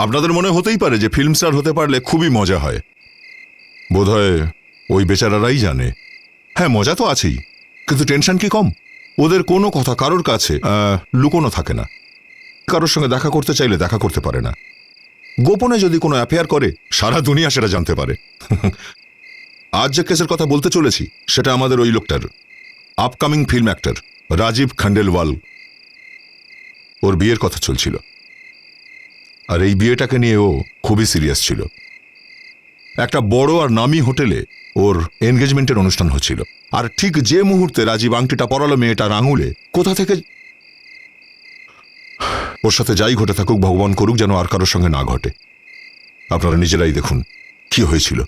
আপনাদের মনে হতেই পারে যে ফিল্ম স্টার হতে পারলে খুবই মজা হয়। বোধহয় ওই বেচারারাই জানে। হ্যাঁ, মজা তো আছেই, কিন্তু টেনশন কি কম? ওদের কোনো কথা কারোর কাছে লুকোনো থাকে না। কারোর সঙ্গে দেখা করতে চাইলে দেখা করতে পারে না। গোপনে যদি কোনো অ্যাফেয়ার করে সারা দুনিয়া সেটা জানতে পারে। আজ যে কেসের কথা বলতে চলেছি সেটা আমাদের ওই লোকটার, upcoming film actor Rajeev Khandelwal. ওর বিয়ের কথা চলছিল, আর এই বিয়েটাকে নিয়ে ও খুবই সিরিয়াস ছিল। একটা বড় আর নামি হোটেলে ওর এনগেজমেন্টের অনুষ্ঠান হচ্ছিল, আর ঠিক যে মুহূর্তে রাজীব আংটিটা পরালো মেয়েটার আঙুলে, কোথা থেকে ওর সাথে যাই ঘটে থাকুক, ভগবান করুক যেন আর কারোর সঙ্গে না ঘটে। আপনারা নিজেরাই দেখুন কি হয়েছিল।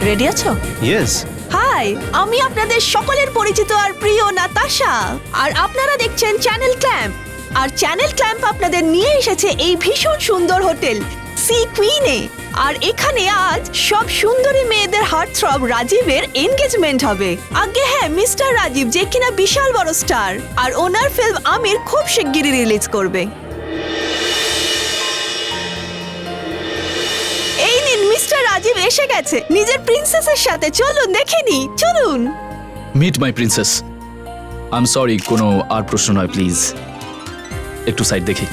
রেডি আছো? ইয়েস। হাই, আমি আপনাদের সকলের পরিচিত আর প্রিয় নাতাশা, আর আপনারা দেখছেন চ্যানেল ক্ল্যাম্প। আর চ্যানেল ক্ল্যাম্প আপনাদের নিয়ে এসেছে এই ভীষণ সুন্দর হোটেল সি কুইনে। আর এখানে আজ সব সুন্দরী মেয়েদের হার্ট থ্রব রাজীবের এনগেজমেন্ট হবে। আগে হ্যাঁ, মিস্টার রাজীব, যে কিনা বিশাল বড় স্টার, আর ওনার ফিল্ম আমির খুব শিগগিরই রিলিজ করবে। এই নিন, মিস্টার রাজীব এসে গেছে নিজের প্রিন্সেসের সাথে। চলুন দেখে নি, চলুন। Meet my princess. I am sorry, কোনো আর প্রশ্ন নয়, প্লিজ একটু সাইড দেখি।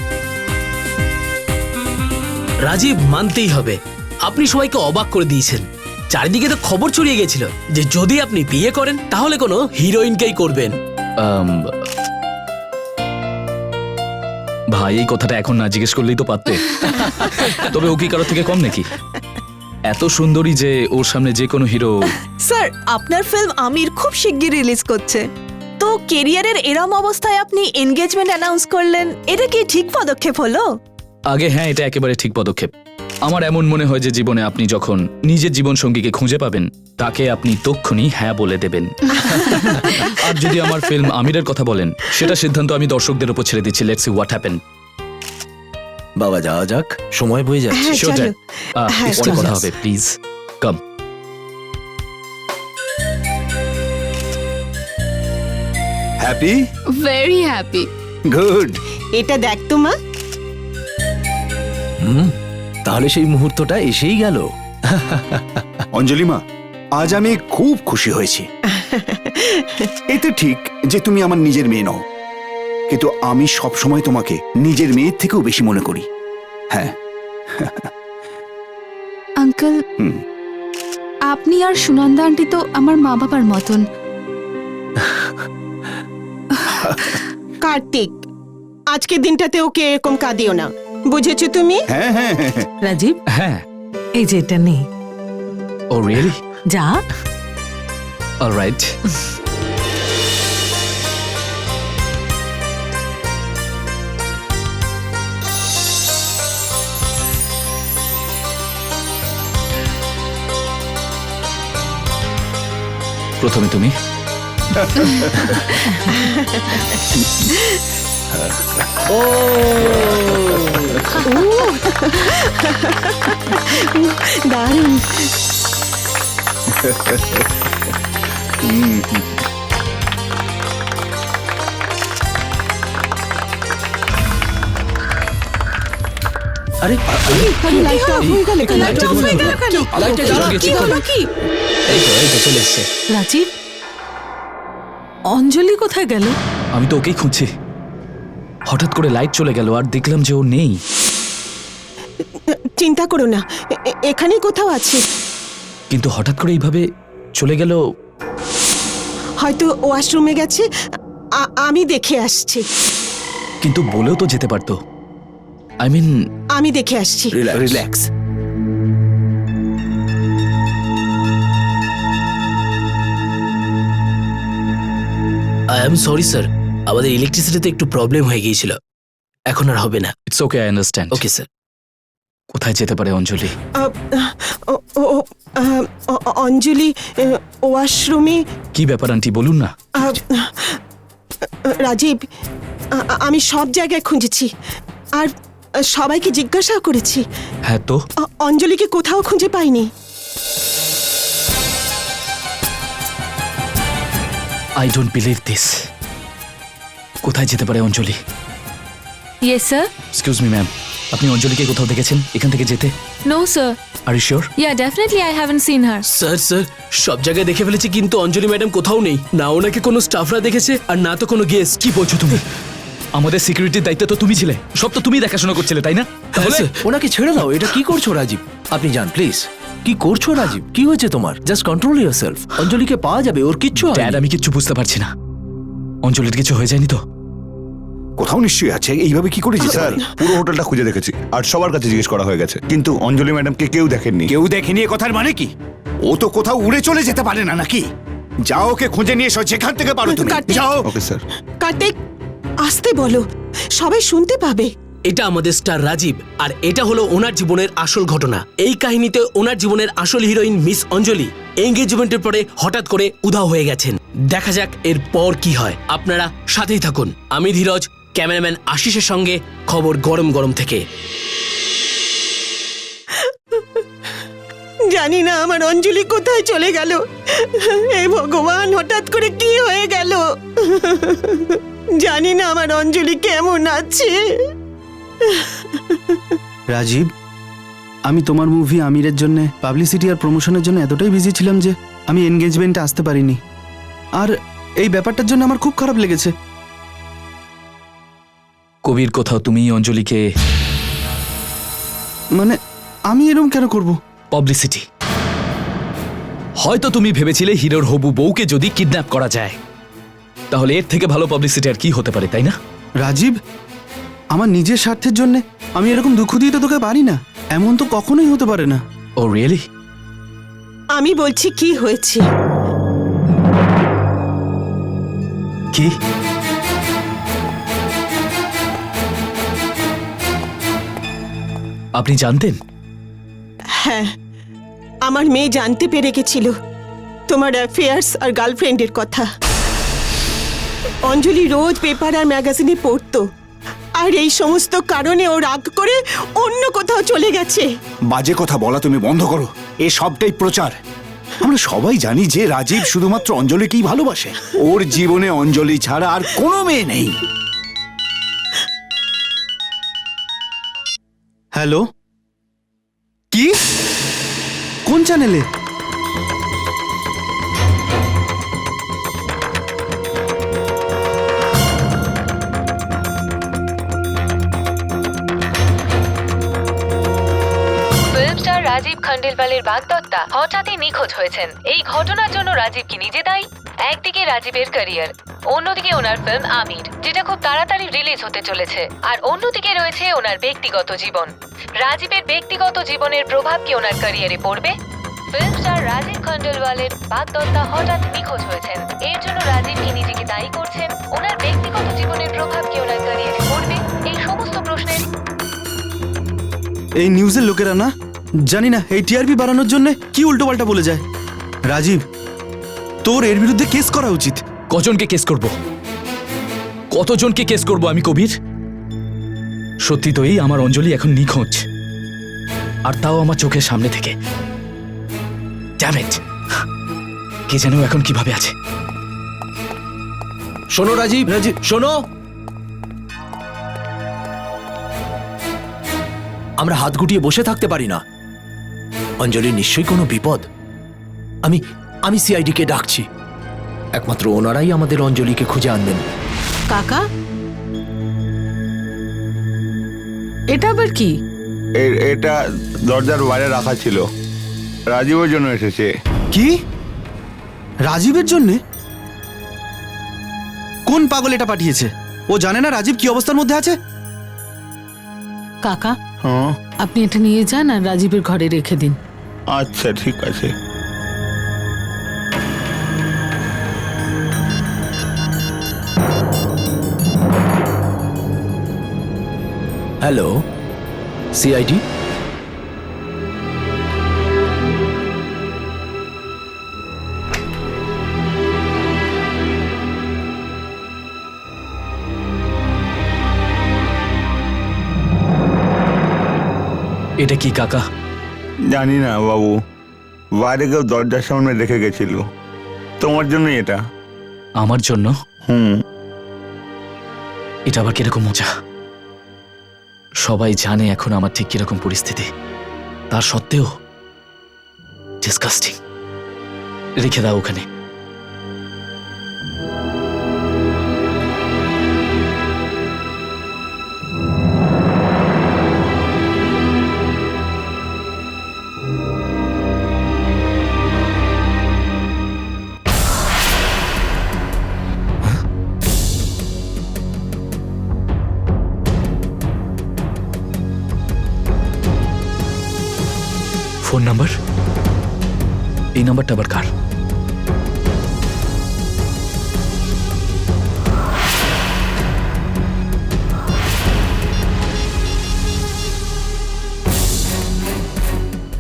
রাজীব, মানতেই হবে আপনি সবাইকে অবাক করে দিয়েছেন। চারিদিকে তো খবর ছড়িয়ে গেছিল যে যদি আপনি বিয়ে করেন তাহলে কোনো হিরোইনকেই করবেন। ভাই, এই কথাটা এখন না জিজ্ঞেস করলেই তো পারতে। তবে ও কি কারোর থেকে কম নাকি? এত সুন্দরী যে ওর সামনে যে কোনো হিরো। স্যার, আপনার ফিল্ম আমির খুব শিগগির রিলিজ করছে, তো কেরিয়ারের এরম অবস্থায় আপনি এনগেজমেন্ট অ্যানাউন্স করলেন, এটা কি ঠিক পদক্ষেপ হলো? আগে হ্যাঁ, এটা একেবারে ঠিক পদক্ষেপ। আমার এমন মনে হয় যে জীবনে আপনি যখন নিজের জীবন সঙ্গীকে খুঁজে পাবেন, তাকে আপনি তক্ষুনি হ্যাঁ বলে দেবেন। আর যদি আমার ফিল্ম আমিরের কথা বলেন, সেটা সিদ্ধান্ত আমি দর্শকদের উপর ছেড়ে দিচ্ছি। Let's see what happen. বাবা, যাওয়া যাক, সময় বয়ে যাচ্ছে। হ্যাঁ, Sure, চলো। Dad. হ্যাঁ, পরে চলো। কথা হবে, please come. Happy? Very happy. Good. এটা দেখ তো মা। তাহলে সেই মুহূর্তটা এসেই গেল। অঞ্জলি মা, আজ আমি খুব খুশি হয়েছি। এতে ঠিক যে তুমি আমার নিজের মেয়ে নও, কিন্তু আমি সব সময় তোমাকে নিজের মেয়ের থেকেও বেশি মনে করি। হ্যাঁ। আঙ্কেল, আপনি আর সুনন্দা আন্টি তো আমার মা বাবার মতন। কার্তিক, আজকের দিনটাতে ওকে এরকম কাঁদিও না, বুঝেছো তুমি? হ্যাঁ হ্যাঁ হ্যাঁ হ্যাঁ। রাজীব, হ্যাঁ। এই যে এটা নেই, ও রিয়েলি? যা। অলরাইট। প্রথমে তুমি। ও দারুণ। আরে লাইটটা অফ হয়ে গেল কেন? লাইটটা অফ হয়ে গেল কেন? লাইটটা জ্বালাও। কি হলো কি? এই তো চলে এসছে। রাজীব, অঞ্জলি কোথায় গেল? আমি তো ওকেই খুঁজছি। হঠাৎ করে লাইট চলে গেল আর দেখলাম যে ও নেই। চিন্তা করো না, এখানেই কোথাও আছে। কিন্তু হঠাৎ করে এইভাবে চলে গেল। হয়তো ওয়াশরুমে গেছে, আমি দেখে আসছি। কিন্তু বলেও তো যেতে পারতো। আই মিন, আমি দেখে আসছি। Relax. I am sorry sir, আমাদের ইলেকট্রিসিটিতে একটু প্রবলেম হয়ে গিয়েছিল, এখন আর হবে না। It's okay, I understand. Okay sir. কোথায় যেতে পারে অঞ্জলি? অঞ্জলি ওয়াশরুমে। কি ব্যাপার আন্টি, বলুন না। রাজীব, আমি সব জায়গায় খুঁজেছি আর সবাইকে জিজ্ঞাসা করেছি। হ্যাঁ তো? অঞ্জলিকে কোথাও খুঁজে পাইনি। I don't believe this. কোথায় যেতে পারে Anjali? Yes sir. Excuse me ma'am, আপনি অঞ্জলিকে কোথাও দেখেছেন এখান থেকে যেতে? No sir. Are you sure? Yeah, definitely I haven't seen her. Sir সব জায়গায় দেখে ফেলেছি, কিন্তু অঞ্জলি ম্যাডাম কোথাও নেই। না ওনাকে কোনো স্টাফরা দেখেছে আর না তো কোনো গেস্ট। কি বলছো তুমি? আমাদের সিকিউরিটির দায়িত্ব তো তুমি ছিলে, সব তো তুমি দেখাশোনা করছিলে, তাই না? তাহলে ওনাকে ছেড়ে দাও। এটা কি করছো রাজীব? আপনি যান প্লিজ। কি করছো রাজীব? কি হয়েছে তোমার? Just control yourself. অঞ্জলিকে পাওয়া যাবে, ওর কিচ্ছু ড্যাড, হয়নি। আমি কিচ্ছু বুঝতে পারছি না। অঞ্জলির কিছু হয়ে যায়নি তো? কোথাও নিশ্চয়ই আছে, এইভাবে কি করে যেতে স্যার, পারে? পুরো হোটেলটা খুঁজে দেখেছি আর সবার কাছে জিজ্ঞেস করা হয়ে গেছে, কিন্তু অঞ্জলি ম্যাডামকে কেউ দেখেননি। কেউ দেখেনি এ কথার মানে কি? ও তো কোথাও উড়ে চলে যেতে পারে না নাকি? যাও ওকে খুঁজে নিয়ে এসো যেখান থেকে পারো তুমি। কার্তিক। যাও। Okay sir. কার্তিক, আসতে বলো, সবাই শুনতে পাবে। এটা আমাদের স্টার রাজীব, আর এটা হলো ওনার জীবনের আসল ঘটনা। এই কাহিনীতে ওনার জীবনের আসল হিরোইন মিস অঞ্জলি এঙ্গেজমেন্টের পরে হঠাৎ করে উধাও হয়ে গেছেন। দেখা যাক এর পর কি হয়, আপনারা সাথেই থাকুন। আমি ধীরজ, ক্যামেরাম্যান আশিসের সঙ্গে খবর গরম গরম থেকে। জানি না আমার অঞ্জলি কোথায় চলে গেল। হে ভগবান, হঠাৎ করে কি হয়ে গেল? জানি না আমার অঞ্জলি কেমন আছে। রাজীব, আমি তোমার মুভি আমিরের জন্য পাবলিসিটি আর প্রমোশনের জন্য এতটাই বিজি ছিলাম যে আমি এনগেজমেন্টে আসতে পারিনি। আর এই ব্যাপারটার জন্য আমার খুব খারাপ লেগেছে। কবির, কোথাও তুমি অঞ্জলিকে মানে আমি এরকম কেন করব? পাবলিসিটি। হয়তো তুমি ভেবেছিলে হিরোর হবু বউকে যদি কিডন্যাপ করা যায়, তাহলে এর থেকে ভালো পাবলিসিটি আর কি হতে পারে, তাই না? রাজীব, আমার নিজের স্বার্থের জন্য আমি এরকম দুঃখ দিতে তোকে পারি না। এমন তো কখনোই হতে পারে না। ও রিয়েলি? আমি বলছি কি হয়েছে। কি? আপনি জানতেন? হ্যাঁ, আমার মেয়ে জানতে পেরে গেছিল তোমার অ্যাফেয়ার্স আর গার্লফ্রেন্ডের কথা। অঞ্জলি রোজ পেপার আর ম্যাগাজিনে পড়তো, আর এই সমস্ত কারণে ও রাগ করে অন্য কোথাও চলে গেছে। বাজে কথা বলা তুমি বন্ধ করো। এ সবটাই প্রচার। আমরা সবাই জানি যে রাজীব শুধুমাত্র অঞ্জলিকেই ভালোবাসে। ওর জীবনে অঞ্জলি ছাড়া আর কোনো মেয়ে নেই। হ্যালো, কি? কোন চ্যানেলে? ফিল্মস্টার রাজীব খান্ডেলওয়ালের বাগদত্তা হঠাৎই নিখোঁজ হয়েছেন। এই ঘটনার জন্য রাজীব কি নিজে দায়ী? একদিকে রাজীবের ক্যারিয়ার, অন্যদিকে ওনার ফিল্ম আমির, যেটা খুব তাড়াতাড়ি রিলিজ হতে চলেছে, আর অন্যদিকে রয়েছে ওনার ব্যক্তিগত জীবন। রাজীবের ব্যক্তিগত জীবনের প্রভাব কি ওনার ক্যারিয়ারে পড়বে? ফিল্মস্টার রাজীব খান্ডেলওয়ালের বাগদত্তা হঠাৎ নিখোঁজ হয়েছেন, এর জন্য রাজীব কি নিজেকে দায়ী করছেন? ওনার ব্যক্তিগত জীবনের প্রভাব কি ওনার ক্যারিয়ারে পড়বে? এই সমস্ত প্রশ্নের এই নিউজের লোকেরা না, জানি না এই টিআরপি বাড়ানোর জন্য কি উল্টোপাল্টা বলে যায়। রাজীব, তোর এর বিরুদ্ধে কেস করা উচিত। কজনকে কেস করব? কতজনকে কেস করব আমি কবির? সত্যি তো এই আমার অঞ্জলি এখন নিখোঁজ, আর তাও আমার চোখের সামনে থেকে। Damn it! কে যেন এখন কিভাবে আছে। শোনো রাজীব, রাজীব শোনো। আমরা হাত গুটিয়ে বসে থাকতে পারি না। অঞ্জলির নিশ্চয়ই কোনো বিপদ। আমি সিআইডি কে ডাকছি। একমাত্র ওনারাই আমাদের অঞ্জলিকে খুঁজে আনবেন। কাকা, এটা আবার কি? এটা দরজার বাইরে রাখা ছিল, রাজীবের জন্য এসেছে। কি? রাজীবের জন্যে? কোন পাগল এটা পাঠিয়েছে? ও জানে না রাজীব কি অবস্থার মধ্যে আছে? কাকা, হ্যাঁ, আপনি এটা নিয়ে যান আর রাজীবের ঘরে রেখে দিন। আচ্ছা ঠিক আছে। Hello, CID? এটা কি কাকা? জানি না বাবু, বাইরে কেউ দরজার সামনে রেখে গেছিল, তোমার জন্যই এটা। আমার জন্য হুম। এটা আবার কিরকম মজা। সবাই জানে এখন আমার ঠিক কিরকম পরিস্থিতি, তার সত্ত্বেও ডিসকাস্টিং। রেখে দাও ওখানে। Phone number? এই নাম্বারটা আবার কার?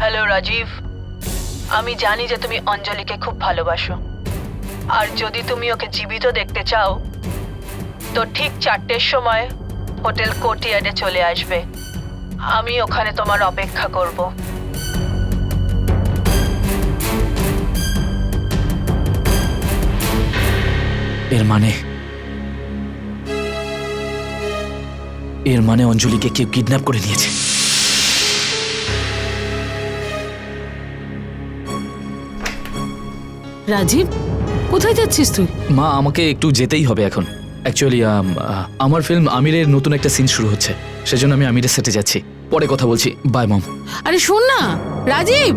হ্যালো রাজীব, আমি জানি যে তুমি অঞ্জলিকে খুব ভালোবাসো, আর যদি তুমি ওকে জীবিত দেখতে চাও তো ঠিক 4টের সময় হোটেল কোর্টিয়ার্ডে চলে আসবে। আমি ওখানে তোমার অপেক্ষা করব। এর মানে অঞ্জলিকে কেউ কিডন্যাপ করে নিয়েছে। রাজীব, কোথায় যাচ্ছিস তুই? মা, আমাকে একটু যেতেই হবে এখন। অ্যাকচুয়ালি আমার ফিল্ম আমিরের নতুন একটা সিন শুরু হচ্ছে, সেজন্য আমি আমিরের সেটে যাচ্ছি। পরে কথা বলছি। বাই মম। আরে শোন না রাজীব,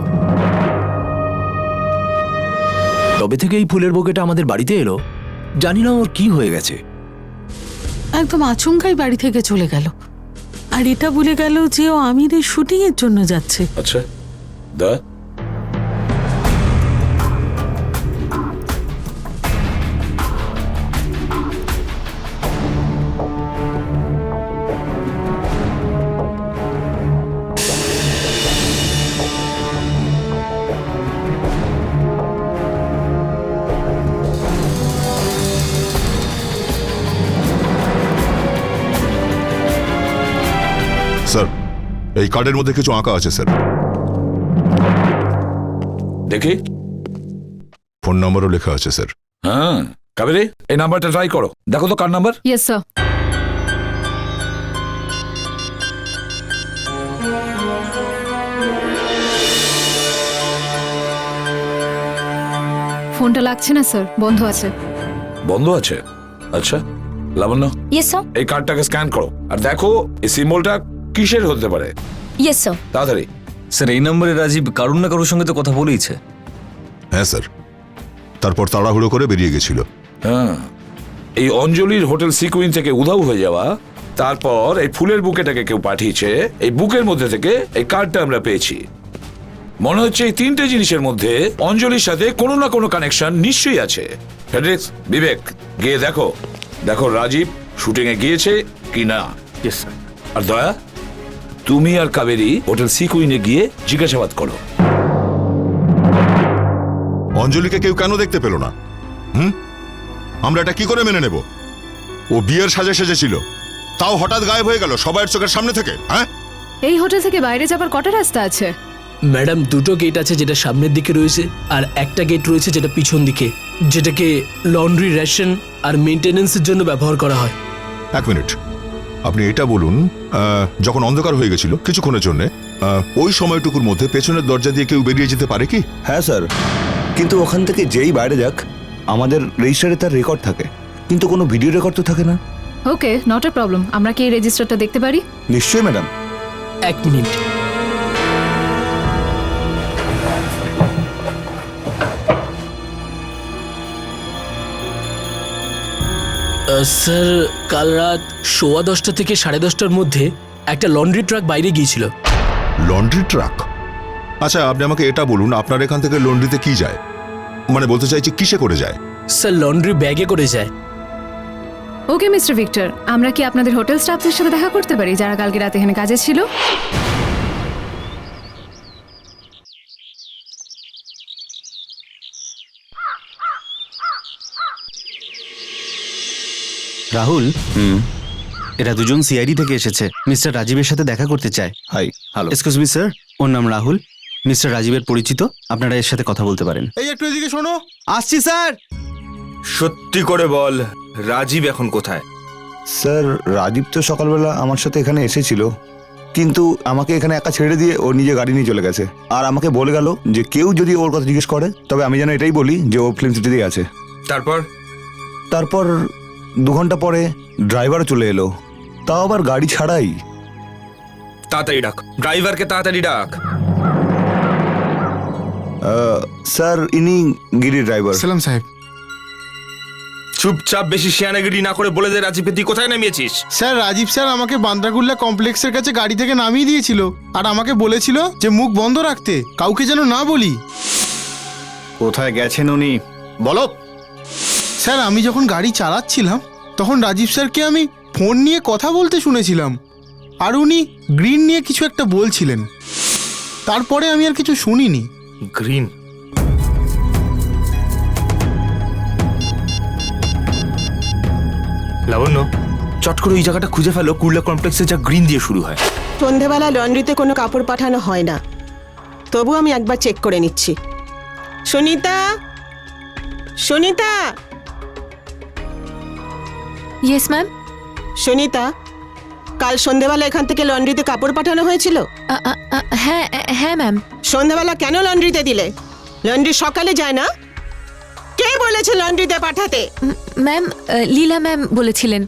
তবে থেকে এই ফুলের বোকেটা আমাদের বাড়িতে এলো, জানি না ওর কি হয়ে গেছে। একদম আচমকাই বাড়ি থেকে চলে গেল, আর এটা বলে গেল যে ও আমিরের শুটিং এর জন্য যাচ্ছে। আচ্ছা দা, স্যার, এই কার্ডের মধ্যে কিছু আঁকা আছে স্যার। দেখি। ফোন নাম্বারও লেখা আছে স্যার। হ্যাঁ কাবেরী, এই নাম্বারটা ট্রাই করো, দেখো তো কার নাম্বার। Yes sir. ফোনটা লাগছে না স্যার, বন্ধ আছে। বন্ধ আছে? আচ্ছা লাবণ্য, ইয়েস স্যার। এই কার্ডটাকে স্ক্যান করো আর দেখো এই সিম্বলটা কিসের হতে পারে। Yes sir. তাড়াতাড়ি। স্যার, এই নম্বরে রাজীব কারুর না কারোর সঙ্গে তো কথা বলেইছে। হ্যাঁ স্যার, তারপর তাড়াহুড়ো করে বেরিয়ে গেছিল। হ্যাঁ, এই অঞ্জলির হোটেল সিকুইন থেকে উধাও হয়ে যাওয়া, তারপর এই ফুলের বুকেটাকে কেউ পাঠিয়েছে, এই বুকের মধ্যে থেকে এই কার্ডটা আমরা পেয়েছি। মনে হচ্ছে এই 3টে জিনিসের মধ্যে অঞ্জলির সাথে কোনো না কোনো কানেকশন নিশ্চয়ই আছে। ফেডরিক্স, বিবেক, গিয়ে দেখো দেখো রাজীব শুটিং এ গিয়েছে কি না। আর দয়া, তুমি আর কাবেরী হোটেল সিকুইনে গিয়ে জিজ্ঞাসাবাদ করো। অঞ্জলিকে কেউ কেন দেখতে পেল না? আমরা এটা কি করে মেনে নেব? ও বিয়ের সাজে সেজেছিল, তাও হঠাৎ গায়েব হয়ে গেল সবার চোখের সামনে থেকে। হ্যাঁ, এই হোটেল থেকে বাইরে যাবার কটা রাস্তা আছে? ম্যাডাম, 2টো গেট আছে, যেটা সামনের দিকে রয়েছে আর একটা গেট রয়েছে যেটা পিছন দিকে, যেটাকে লন্ড্রি, রেশন আর মেইনটেনেন্সের জন্য ব্যবহার করা হয়। এক মিনিট, আপনি এটা বলুন, যখন অন্ধকার হয়ে গেছিল কিছুক্ষণের জন্য, ওই সময়টুকুর মধ্যে পেছনের দরজা দিয়ে কেউ বেরিয়ে যেতে পারে কি? হ্যাঁ স্যার, কিন্তু ওখান থেকে যেই বাইরে যাক আমাদের রেজিস্টারে তার রেকর্ড থাকে, কিন্তু কোনো ভিডিও রেকর্ড তো থাকে না। ওকে, নট এ প্রবলেম। আমরা কি এই রেজিস্টারটা দেখতে পারি? নিশ্চয়ই ম্যাডাম। 1 মিনিট। স্যার, কাল রাত 10:15 থেকে 10:30টার মধ্যে একটা লন্ড্রি ট্রাক বাইরে গিয়েছিল। Laundry truck? আচ্ছা, আপনি আমাকে এটা বলুন, আপনার এখান থেকে লন্ড্রিতে কি যায়? মানে বলতে চাইছি কিসে করে যায়? স্যার, লন্ড্রি ব্যাগে করে যায়। ওকে মিস্টার ভিক্টর, আমরা কি আপনাদের হোটেল স্টাফদের সাথে দেখা করতে পারি যারা কালকে রাতে এখানে কাজে ছিল? রাহুল, এরা দুজন সিআইডি থেকে এসেছে, মিস্টার রাজীবের সাথে দেখা করতে চায়। Hi. Hello. Excuse me sir, ওর নাম রাহুল, মিস্টার রাজীবের পরিচিত, আপনারা এর সাথে কথা বলতে পারেন। এই একটু এদিকে শোনো। আসছি স্যার। সত্যি করে বল, রাজীব এখন কোথায়? স্যার রাজীব তো সকালবেলা আমার সাথে এখানে এসেছিল, কিন্তু আমাকে এখানে একা ছেড়ে দিয়ে ও নিজে গাড়ি নিয়ে চলে গেছে। আর আমাকে বলে গেল যে কেউ যদি ওর কথা জিজ্ঞেস করে তবে আমি যেন এটাই বলি যে ও ফিল্ম সিটিতেই আছে। তারপর 2 ঘন্টা পরে ড্রাইভারও চলে এলো, তাও আবার গাড়ি ছাড়াই। তাড়াতাড়ি ডাক, ড্রাইভারকে তাড়াতাড়ি ডাক। স্যার ইনি গিরি ড্রাইভার। সালাম সাহেব। চুপচাপ বেশি শিয়ানাগিরি না করে বলে দে রাজীবকে তুই কোথায় নামিয়েছিস। স্যার রাজীব স্যার আমাকে বান্দ্রাগুল্লা কমপ্লেক্সের কাছে গাড়ি থেকে নামিয়ে দিয়েছিল আর আমাকে বলেছিল যে মুখ বন্ধ রাখতে, কাউকে যেন না বলি। কোথায় গেছেন উনি বলো। স্যার আমি যখন গাড়ি চালাচ্ছিলাম তখন রাজীব স্যারকে আমি ফোন নিয়ে কথা বলতে শুনেছিলাম, আর উনি গ্রিন নিয়ে কিছু একটা বলছিলেন। তারপরে আমি আর কিছু শুনিনি। গ্রিন? লাবণ্য, চট করে ওই জায়গাটা খুঁজে ফেলো, কুর্লা কমপ্লেক্সে যা গ্রিন দিয়ে শুরু হয়। সন্ধেবেলা লন্ড্রিতে কোনো কাপড় পাঠানো হয় না, তবু আমি একবার চেক করে নিচ্ছি। Sunita, Sunita, yes ma'am. সুনিতা, কাল সন্ধেবেলা এখান থেকে লন্ড্রিতে কাপড় পাঠানো হয়েছিল? হ্যাঁ হ্যাঁ ম্যাম। সন্ধেবেলা কেন লন্ড্রিতে দিলে? লন্ড্রি সকালে যায় না? কে বলেছে লন্ড্রিতে পাঠাতে? ম্যাম, লীলা ম্যাম বলেছিলেন।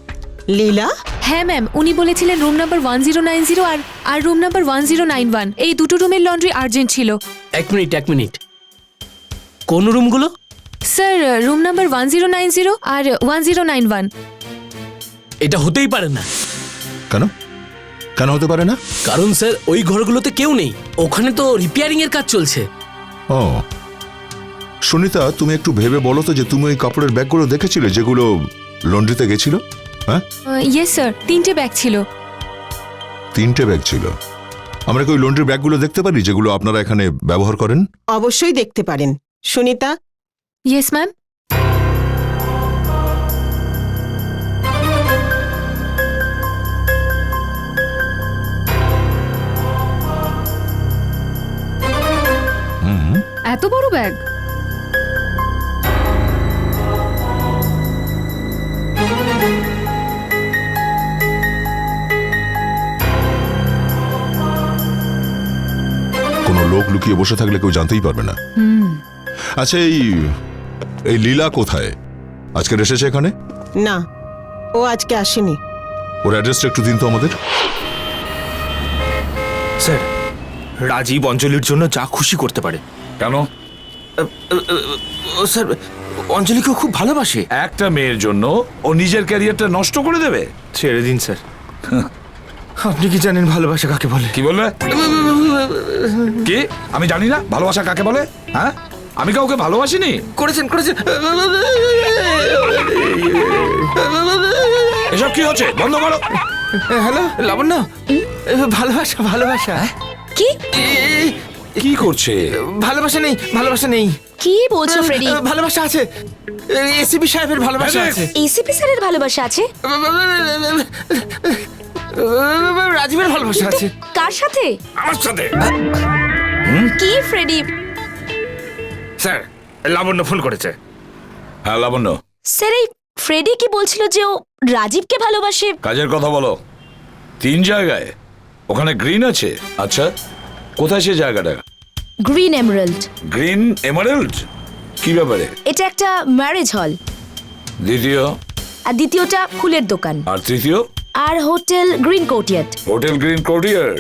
লীলা? হ্যাঁ ম্যাম, উনি বলেছিলেন রুম নাম্বার 1090 আর রুম নাম্বার 1091, এই দুটো রুমের লন্ড্রি আর্জেন্ট ছিল। এক মিনিট, কোন রুমগুলো? স্যার রুম নাম্বার 1090 আর 1091। এটা হতেই পারে না। কেন কেন হতে পারে না? কারণ স্যার ওই ঘরগুলোতে কেউ নেই, ওখানে তো রিপেয়ারিং এর কাজ চলছে। ও সুনিতা, তুমি একটু ভেবে বলো তো যে তুমি ওই কাপড়ের ব্যাগগুলো দেখেছিলে যেগুলো লন্ড্রিতে গেছিল? হ্যাঁ ইয়েস স্যার, 3টে ব্যাগ ছিল। 3টে ব্যাগ ছিল? আমরা কি ওই লন্ড্রির ব্যাগগুলো দেখতে পারি যেগুলো আপনারা এখানে ব্যবহার করেন? অবশ্যই দেখতে পারেন। সুনিতা? Yes ma'am. এত বড় ব্যাগ? কোনো লোক লুকিয়ে বসে থাকলে কেউ জানতেই পারবে না। আচ্ছা, এই লীলা কোথায়? আজকে এসেছে এখানে? না, ও আজকে আসেনি। ওর অ্যাড্রেসটা একটু দিন তো আমাদের। স্যার, রাজীব অঞ্জলির জন্য যা খুশি করতে পারে। কেন? স্যার, অঞ্জলিকে খুব ভালোবাসে। একটা মেয়ের জন্য ও নিজের ক্যারিয়ারটা নষ্ট করে দেবে? ছেড়ে দিন স্যার। আপনি কি জানেন ভালোবাসা কাকে বলে? কি বললে? কি আমি জানি না ভালোবাসা কাকে বলে? হ্যাঁ, আমি কাউকে ভালোবাসিনি। করেছেন। এসব কি হচ্ছে? বন্ধ করো। হ্যালো লাবণ্য, ভালোবাসা। কি কি করছে? ভালোবাসা নেই। কি বলছো ফ্রেডি? ভালোবাসা আছে, এসিপি সাহেবের ভালোবাসা আছে। এসিপি স্যারের ভালোবাসা আছে? রাজীবের ভালোবাসা আছে। কার সাথে? আমার সাথে। কি ফ্রেডি? স্যার, লাবণ্য ফোন করেছে। হ্যাঁ লাবণ্য। স্যার, এই ফ্রেডি কি বলছিল যে ও রাজীবকে ভালোবাসে? কাজের কথা বলো। 3 জায়গায়, ওখানে গ্রিন আছে। আচ্ছা, কোথায় সে জায়গাটা? Green Emerald. Green Emerald? কি ব্যাপারে? এটা একটা ম্যারেজ হল। দ্বিতীয়? আর দ্বিতীয়টা ফুলের দোকান। আর তৃতীয়? আর hotel green courtyard. Hotel green courtyard.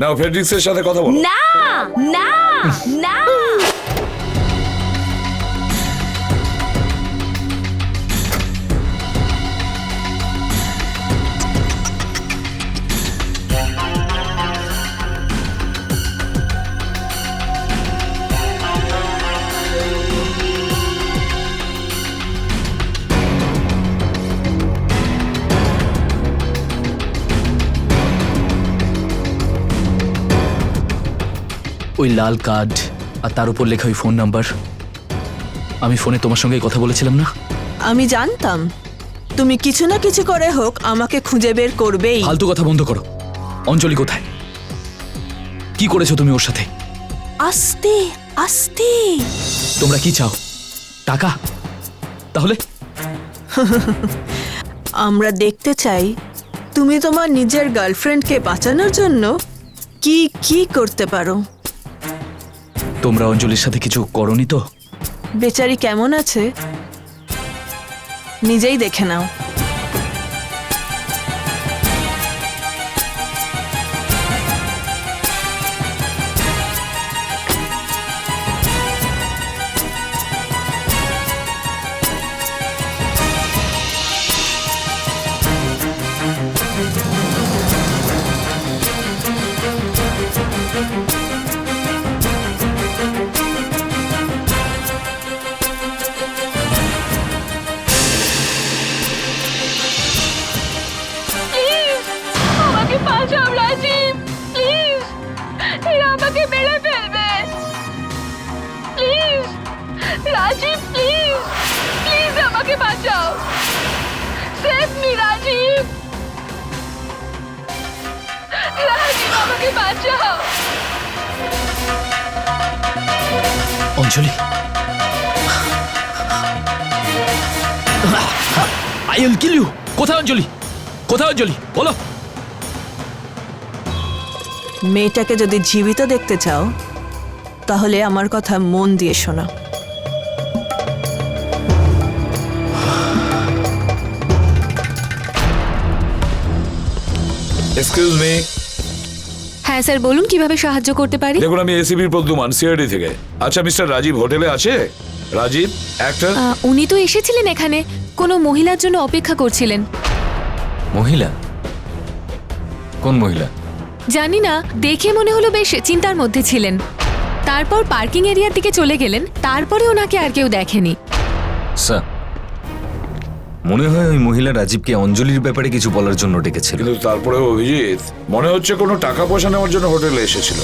নাও ফেডরিক্সের সাথে কথা বলো। না না না। ওই লাল কার্ড আর তার উপর লেখা ওই ফোন নাম্বার, আমি ফোনে তোমার সঙ্গে কথা বলেছিলাম না? আমি জানতাম তুমি কিছু না কিছু করে হোক আমাকে খুঁজে বের করবেই। ফালতু কথা বন্ধ করো। অঞ্জলি কোথায়? কি করেছো তুমি ওর সাথে? আস্তে আস্তে। তোমরা কি চাও? টাকা? তাহলে আমরা দেখতে চাই তুমি তোমার নিজের গার্লফ্রেন্ডকে বাঁচানোর জন্য কি কি করতে পারো। তোমরা অঞ্জলির সাথে কিছু করনি তো? বেচারি কেমন আছে নিজেই দেখে নাও। আমাকে বাঁচাও রাজীব, প্লিজ। এরা আমাকে মেরে ফেলবে, প্লিজ রাজীব, প্লিজ প্লিজ আমাকে বাঁচাও। সেভ মি রাজীব, রাজীব আমাকে বাঁচাও। অঞ্জলি, আই উইল কিল ইউ। কোথায় অঞ্জলি? কোথায় অঞ্জলি? বলো। মেয়েটাকে যদি জীবিত দেখতে চাও তাহলে আমার কথা মন দিয়ে শোনো। Excuse me. হ্যাঁ স্যার, বলুন কিভাবে সাহায্য করতে পারি। দেখুন, আমি এসিবির প্রদ্যুমান, সিআইডি থেকে। আচ্ছা, মিস্টার রাজীব হোটেলে আছে? রাজীব অ্যাক্টর। উনি তো এসেছিলেন এখানে, কোনো মহিলার জন্য অপেক্ষা করছিলেন। মহিলা? কোন মহিলা? জানি না, দেখে মনে হলো বেশ চিন্তার মধ্যে ছিলেন। তারপর পার্কিং এরিয়ার দিকে চলে গেলেন, তারপরে ওনাকে আর কেউ দেখেনি। স্যার, মনে হয় ওই মহিলা রাজীবকে অঞ্জলির ব্যাপারে কিছু বলার জন্য ডেকেছিল। কিন্তু তারপরে অভিজিৎ, মনে হচ্ছে কোনো টাকা পয়সা নেওয়ার জন্য হোটেলে এসেছিল।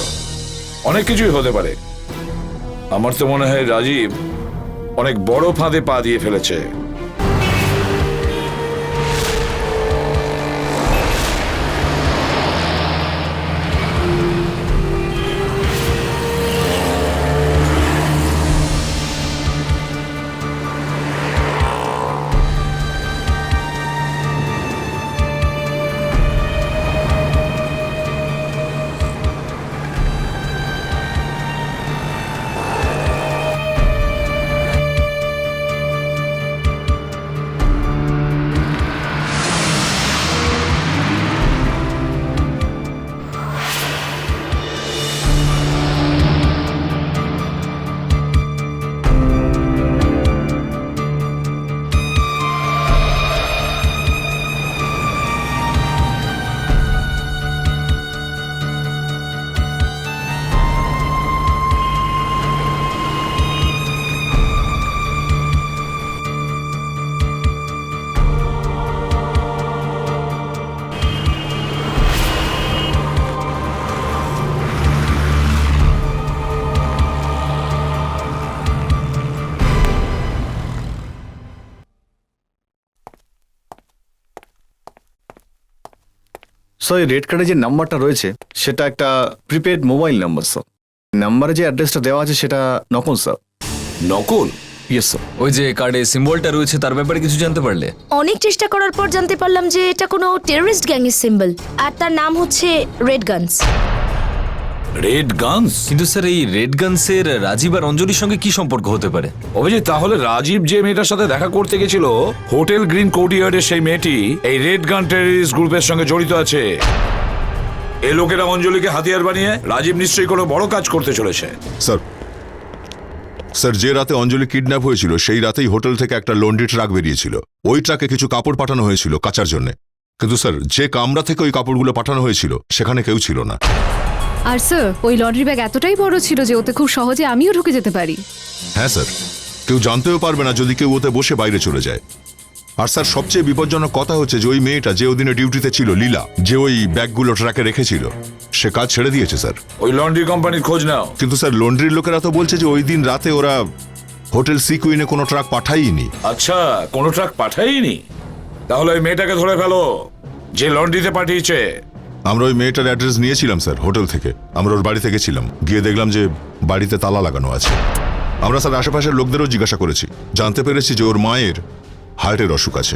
অনেক কিছুই হতে পারে। আমার তো মনে হয় রাজীব অনেক বড় ফাঁদে পা দিয়ে ফেলেছে। স্যার, এই রেড কার্ডে যে নাম্বারটা রয়েছে সেটা একটা প্রিপেড মোবাইল নাম্বার স্যার। নাম্বারে যে অ্যাড্রেসটা দেওয়া আছে সেটা নকল স্যার। নকল? Yes sir. ওই যে কার্ডে সিম্বলটা রয়েছে তার ব্যাপারে কিছু জানতে পারলে? অনেক চেষ্টা করার পর জানতে পারলাম যে এটা কোনো টেররিস্ট গ্যাংয়ের সিম্বল, আর তার নাম হচ্ছে রেড গানস। Red guns? কিন্তু স্যার, এই রেড গানসের রাজীব আর অঞ্জলির সঙ্গে কি সম্পর্ক হতে পারে? অভিজিৎ, তাহলে রাজীব যে মেয়েটার সাথে দেখা করতে গেছিল হোটেল গ্রিন কোর্টিয়ার্ডের, সেই মেয়েটি এই রেড গান টেররিস্ট গ্রুপের সঙ্গে জড়িত আছে। এই লোকেরা অঞ্জলিকে হাতিয়ার বানিয়ে রাজীব নিশ্চয়ই কোনো বড় কাজ করতে চলেছে। স্যার, স্যার, যে রাতে অঞ্জলি কিডন্যাপ হয়েছিল সেই রাতেই হোটেল থেকে একটা লন্ড্রি ট্রাক বেরিয়েছিল। ওই ট্রাকে কিছু কাপড় পাঠানো হয়েছিল কাচার জন্য। কিন্তু স্যার, যে কামরা থেকে ওই কাপড়গুলো পাঠানো হয়েছিল সেখানে কেউ ছিল না। আর স্যার, ওই লন্ড্রি ব্যাগ এতটাই বড় ছিল যে ওতে খুব সহজে আমিও ঢুকে যেতে পারি। হ্যাঁ স্যার, কেউ জানতেও পারবে না যদি কেউ ওতে বসে বাইরে চলে যায়। আর স্যার, সবচেয়ে বিপজ্জনক কথা হচ্ছে যে ওই মেয়েটা যে ওদিনে ডিউটিতে ছিল, লীলা, যে ওই ব্যাগগুলো ট্রাকে রেখেছিল, সে কাজ ছেড়ে দিয়েছে স্যার। ওই লন্ড্রি কোম্পানির খোঁজ নাও। কিন্তু স্যার, লন্ড্রির লোকেরা তো বলছে যে ওই দিন রাতে ওরা হোটেল সি কুইনে কোনো ট্রাক পাঠায়নি। আচ্ছা, কোনো ট্রাক পাঠায়নি? তাহলে ওই মেয়েটাকে ধরে ফেলো যে লন্ড্রিতে পাঠিয়েছে। আমরা ওই মেয়েটার অ্যাড্রেস নিয়েছিলাম স্যার হোটেল থেকে। আমরা ওর বাড়িতে গেছিলাম, গিয়ে দেখলাম যে বাড়িতে তালা লাগানো আছে। আমরা স্যার আশেপাশের লোকদেরও জিজ্ঞাসা করেছি, জানতে পেরেছি যে ওর মায়ের হার্টের অসুখ আছে।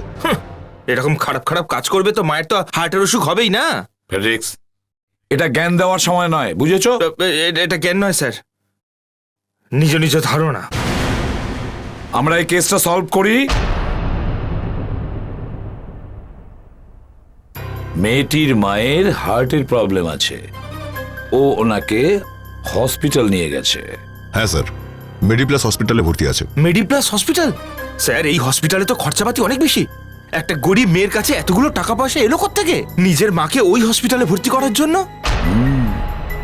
এরকম খারাপ খারাপ কাজ করবে তো মায়ের তো হার্টের অসুখ হবেই না। ফেডরিক্স, এটা জ্ঞান দেওয়ার সময় নয়, বুঝেছো? এটা জ্ঞান নয় স্যার, নিজ নিজ ধারণা। আমরা এই কেসটা সলভ করি। মেয়েটির মায়ের হার্টের প্রবলেম আছে, ও ওনাকে হসপিটাল নিয়ে গেছে। হ্যাঁ স্যার, মেডিপ্লাস হসপিটালে ভর্তি আছে। Mediplus hospital? স্যার এই হসপিটালে তো খরচাপাতি অনেক বেশি। একটা গরিব মেয়ের কাছে এতগুলো টাকা পয়সা এলো কোত্থেকে নিজের মাকে ওই হসপিটালে ভর্তি করার জন্য?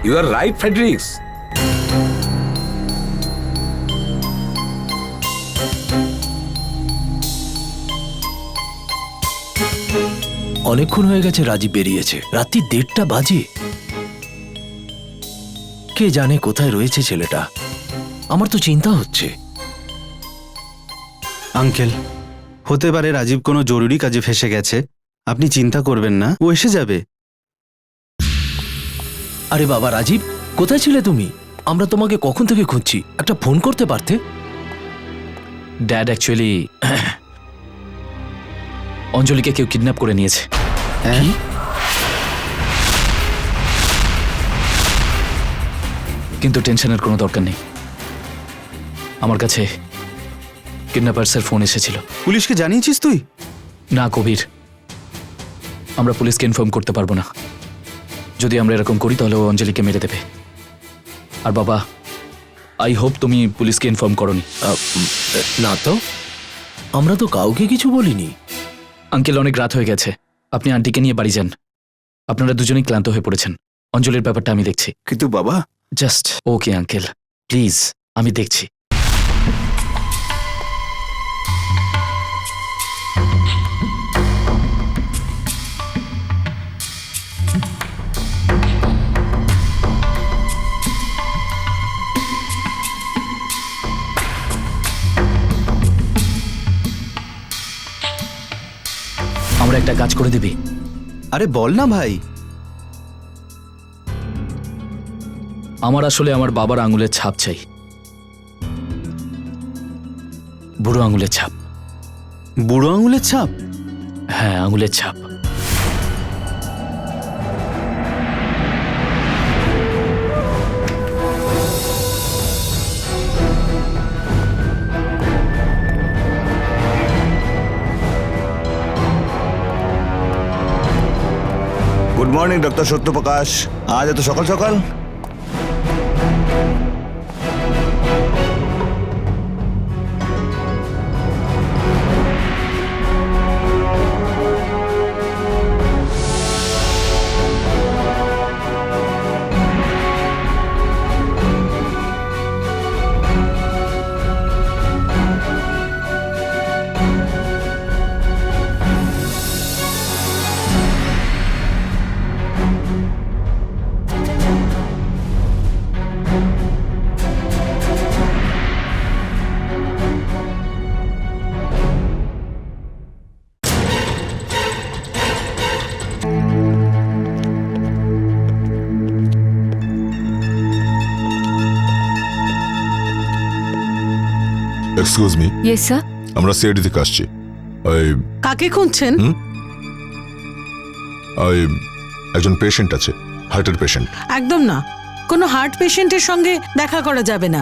You are right Fredericks. অনেকক্ষণ হয়ে গেছে রাজীব বেরিয়েছে, রাত্রি 1:30 বাজে। কে জানে কোথায় রয়েছে ছেলেটা, আমার তো চিন্তা হচ্ছে। আঙ্কেল, হতে পারে রাজীব কোনো জরুরি কাজে ফেসে গেছে, আপনি চিন্তা করবেন না, ও এসে যাবে। আরে বাবা রাজীব, কোথায় ছিলে তুমি? আমরা তোমাকে কখন থেকে খুঁজছি, একটা ফোন করতে পারতে। ড্যাড, অ্যাকচুয়ালি অঞ্জলিকে কেউ কিডন্যাপ করে নিয়েছে। কিন্তু টেনশনের কোনো দরকার নেই, আমার কাছে কিডন্যাপার্সের ফোন এসেছিল। পুলিশকে জানিয়েছিস তুই? না কবির, আমরা পুলিশকে ইনফর্ম করতে পারবো না। যদি আমরা এরকম করি তাহলে ও অঞ্জলিকে মেরে দেবে। আর বাবা, আই হোপ তুমি পুলিশকে ইনফর্ম করনি। না তো, আমরা তো কাউকে কিছু বলিনি। আঙ্কেল, অনেক রাত হয়ে গেছে, আপনি আন্টিকে নিয়ে বাড়ি যান। আপনারা দুজনেই ক্লান্ত হয়ে পড়েছেন, অঞ্জলির ব্যাপারটা আমি দেখছি। কিন্তু বাবা, জাস্ট ওকে আঙ্কেল, প্লিজ, আমি দেখছি। আমরা একটা কাজ করে দিবি। আরে বল না ভাই। আমার আসলে আমার বাবার আঙুলের ছাপ চাই, বুড়ো আঙুলের ছাপ। বুড়ো আঙুলের ছাপ? হ্যাঁ, আঙুলের ছাপ। গুড মর্নিং ডক্টর সত্যপ্রকাশ, আজ এত সকাল সকাল? Excuse me. Yes sir. আমরা সিআইডি থেকে আসছি। কাকে খুঁজছেন? একজন পেশেন্ট আছে, হার্টের পেশেন্ট। একদম না, কোনো হার্ট পেশেন্টের সঙ্গে দেখা করা যাবে না।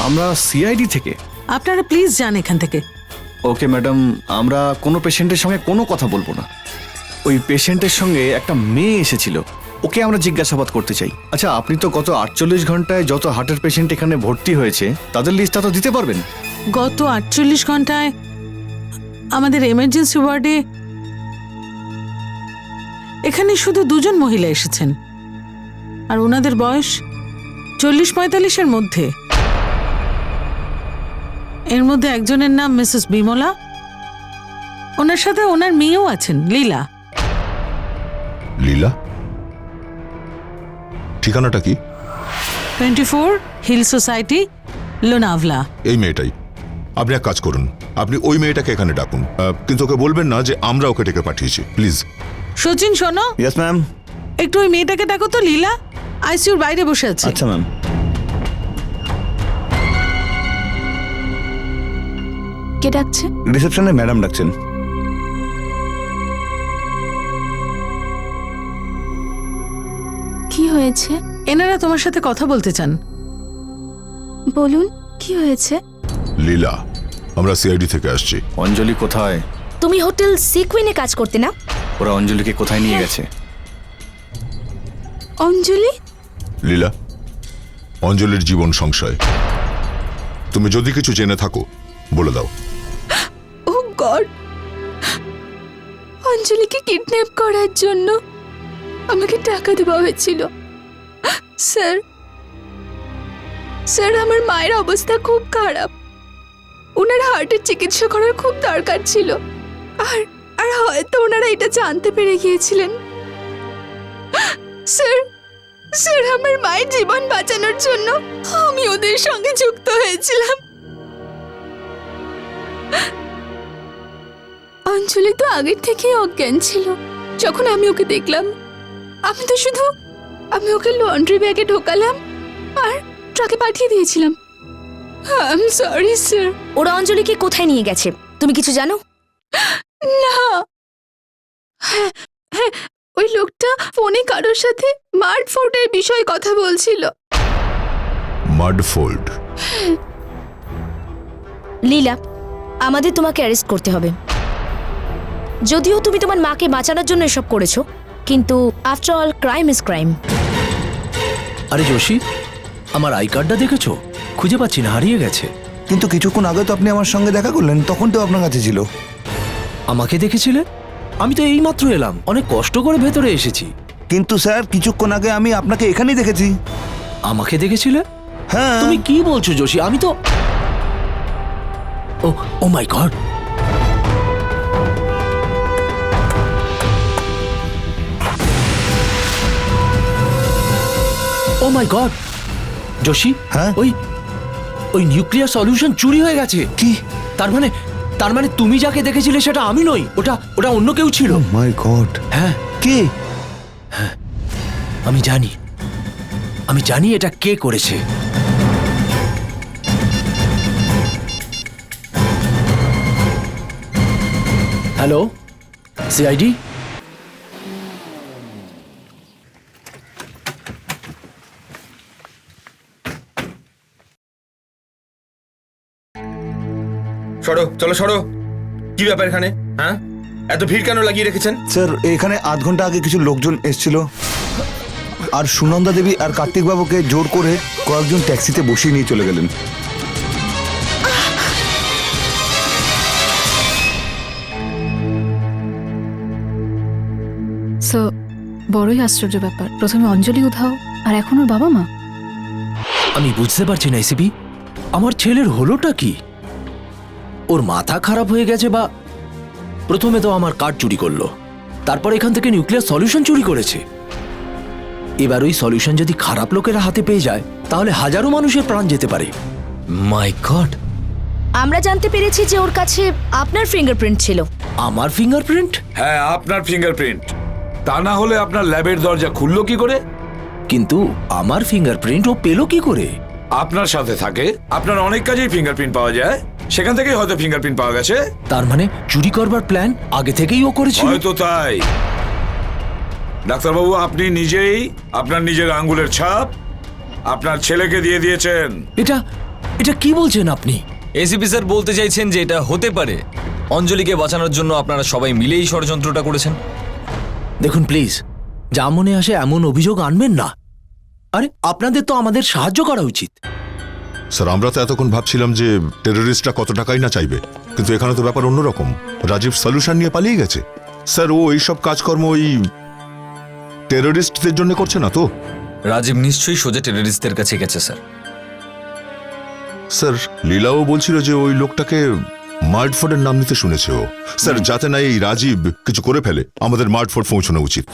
আমরা সিআইডি থেকে। আপনারা প্লিজ যান এখান থেকে। ওকে ম্যাডাম, আমরা কোনো পেশেন্টের সঙ্গে কোনো কথা বলবো না। ওই পেশেন্টের সঙ্গে একটা মেয়ে এসেছিল, ওকে আমরা জিজ্ঞাসাবাদ করতে চাই। আচ্ছা, আপনি তো গত 48 ঘন্টায় যত হার্টের পেশেন্ট এখানে ভর্তি হয়েছে তাদের লিস্টটা তো দিতে পারবেন? গত 48 ঘন্টায় আমাদের এমার্জেন্সি ওয়ার্ডে এখানে শুধু 2জন মহিলা এসেছেন, আর ওনাদের বয়স 40-45-এর মধ্যে। এর মধ্যে একজনের নাম মিসেস বিমলা, ওনার সাথে ওনার মেয়েও আছেন, লীলা। লীলা? ঠিকানাটা কি? 24 হিল সোসাইটি, লোনাভলা। এই মেয়েটাই। আপনি এক কাজ করুন, আপনি ওই মেয়েটাকে এখানে ডাকুন, কিন্তু ওকে বলবেন না যে আমরা ওকে ডেকে পাঠিয়েছি, প্লিজ। সচিন শোনো। Yes ma'am. একটু ওই মেয়েটাকে ডাকো তো, লীলা আইসিইউর বাইরে বসে আছে। আচ্ছা ম্যাম। কে ডাকছে? রিসেপশনে ম্যাডাম ডাকছেন। কি হয়েছে? এনারা তোমার সাথে কথা বলতে চান। বলুন, কি হয়েছে? লীলা, আমরা সিআইডি থেকে আসছি। অঞ্জলি কোথায়? তুমি হোটেল সিকুইনে কাজ করতে না? ওরা অঞ্জলিকে কোথায় নিয়ে গেছে? অঞ্জলি? লীলা, অঞ্জলির জীবন সংশয়। তুমি যদি কিছু জেনে থাকো বলে দাও। ও গড, অঞ্জলিকে কিডন্যাপ করার জন্য আমাকে টাকা দেওয়া হয়েছিল। স্যার, স্যার আমার মায়ের অবস্থা খুব খারাপ, ওনার হার্টের চিকিৎসা করার খুব দরকার ছিল, আর আর হয়তো ওনারা এটা জানতে পেরে গিয়েছিলেন। স্যার, স্যার আমার মায়ের জীবন বাঁচানোর জন্য আমি ওদের সঙ্গে যুক্ত হয়েছিলাম। অঞ্জলি তো আগের থেকেই অজ্ঞান ছিল। যখন আমি ওকে দেখলাম, আমি ওকে লন্ড্রি ব্যাগে ঢোকালাম আর ট্রাকে পাঠিয়ে দিয়েছিলাম। I am sorry sir. ওরা অঞ্জলিকে কোথায় নিয়ে গেছে তুমি কিছু জানো? না, হ্যাঁ হ্যাঁ, ওই লোকটা ফোনে কারোর সাথে মার্ডফোর্ডের বিষয়ে কথা বলছিল। মার্ডফোর্ড? লীলা, আমাদের তোমাকে অ্যারেস্ট করতে হবে। যদিও তুমি তোমার মাকে বাঁচানোর জন্য এসব করেছো, কিন্তু after all crime is crime. আরে যোশী, আমার আই কার্ডটা দেখেছো? খুঁজে পাচ্ছি না, হারিয়ে গেছে। কিন্তু কিছুক্ষণ আগে তো আপনি আমার সঙ্গে দেখা করলেন, তখন তো আপনার কাছে ছিল। আমাকে দেখেছিলে? আমি তো এইমাত্র এলাম, অনেক কষ্ট করে ভেতরে এসেছি। কিন্তু স্যার কিছুক্ষণ আগে আমি আপনাকে এখানেই দেখেছি। আমাকে দেখেছিলে? হ্যাঁ। তুমি কি বলছো যোশী? আমি তো ও মাই গড, ও মাই গড যোশী, হ্যাঁ ওই নিউক্লিয়ার সলিউশন চুরি হয়ে গেছে। কি? তার মানে তুমি যাকে দেখেছিলে সেটা আমি নই, ওটা অন্য কেউ ছিল। মাই গড। হ্যাঁ। কে? হ্যাঁ, আমি জানি এটা কে করেছে। Hello, CID? সরো, চলো সরো। কি ব্যাপার এখানে? হ্যাঁ, এত ভিড় কেন লাগিয়ে রেখেছেন? স্যার এখানে আধ ঘন্টা আগে কিছু লোকজন এসেছিল, আর সুনন্দা দেবী আর কার্তিক বাবুকে জোর করে কয়েকজন ট্যাক্সিতে বসিয়ে নিয়ে চলে গেলেন। সো বড়ই আশ্চর্য ব্যাপার, প্রথমে অঞ্জলি উধাও আর এখন ওর বাবা মা। আমি বুঝতে পারছি না এসিপি, আমার ছেলের হলোটা কি? ওর মাথা খারাপ হয়ে গেছে, বা প্রথমে তো আমার কার্ড চুরি করলো, তারপর এখান থেকে নিউক্লিয়ার সলিউশন চুরি করেছে। এবার ওই সলিউশন যদি খারাপ লোকেরা হাতে পেয়ে যায় তাহলে হাজারো মানুষের প্রাণ যেতে পারে। মাই গড। আমরা জানতে পেরেছি যে ওর কাছে আপনার ফিঙ্গারপ্রিন্ট ছিল। আমার ফিঙ্গারপ্রিন্ট? হ্যাঁ, আপনার ফিঙ্গারপ্রিন্ট। তা না হলে আপনার ল্যাবের দরজা খুললো কি করে? কিন্তু আমার ফিঙ্গারপ্রিন্ট ও পেলো কি করে? আপনার সাথে থাকে, আপনার অনেক কাজেই ফিঙ্গারপ্রিন্ট পাওয়া যায়, সেখান থেকেই হয়তো ফিঙ্গারপ্রিন্ট পাওয়া গেছে। তার মানে চুরি করবার প্ল্যান আগে থেকেই ও করেছিল? হয়তো তাই। ডাক্তারবাবু, আপনি নিজেই আপনার নিজের আঙ্গুলের ছাপ আপনার ছেলেকে দিয়ে দিয়েছেন। এটা কি বলছেন আপনি? এসিপি স্যার বলতে চাইছেন যে এটা হতে পারে অঞ্জলিকে বাঁচানোর জন্য আপনারা সবাই মিলেই ষড়যন্ত্রটা করেছেন। দেখুন প্লিজ, যা মনে আসে এমন অভিযোগ আনবেন না। আরে আপনাদের তো আমাদের সাহায্য করা উচিত। স্যার, আমরা তো এতক্ষণ ভাবছিলাম যে টেররিস্টরা কত টাকাই না চাইবে, কিন্তু এখানে তো ব্যাপার অন্যরকম। রাজীব সলিউশন নিয়ে পালিয়ে গেছে। স্যার, ও এইসব কাজকর্ম ওই টেররিস্টদের জন্য করছে না তো? রাজীব নিশ্চয়ই সোজা টেররিস্টদের কাছে গেছে স্যার। স্যার, লীলাও বলছিল যে ওই লোকটাকে মার্ডফোর্ডের নাম নিতে শুনেছে ও। স্যার, যাতে না এই রাজীব কিছু করে ফেলে, আমাদের মার্ডফোর্ড পৌঁছানো উচিত।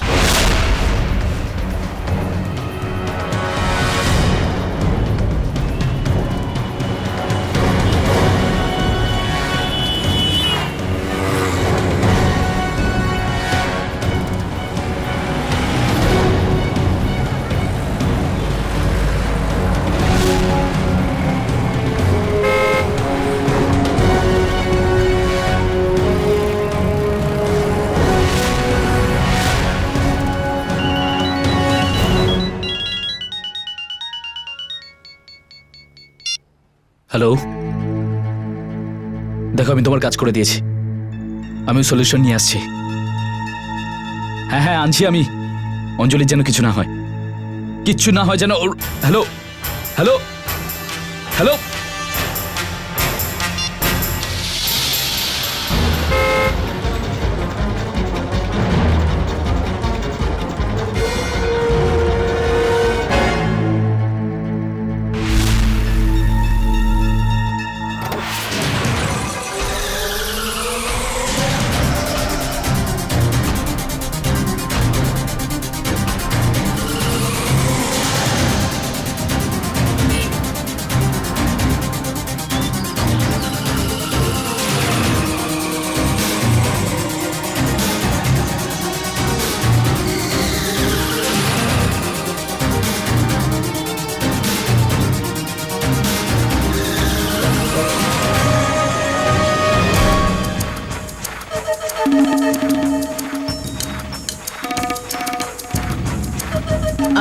দেখো আমি তোমার কাজ করে দিয়েছি, আমি সলিউশন নিয়ে আসছি। হ্যাঁ হ্যাঁ আনছি আমি। অঞ্জলির যেন কিছু না হয়, কিচ্ছু না হয় যেন ওর। হ্যালো হ্যালো হ্যালো,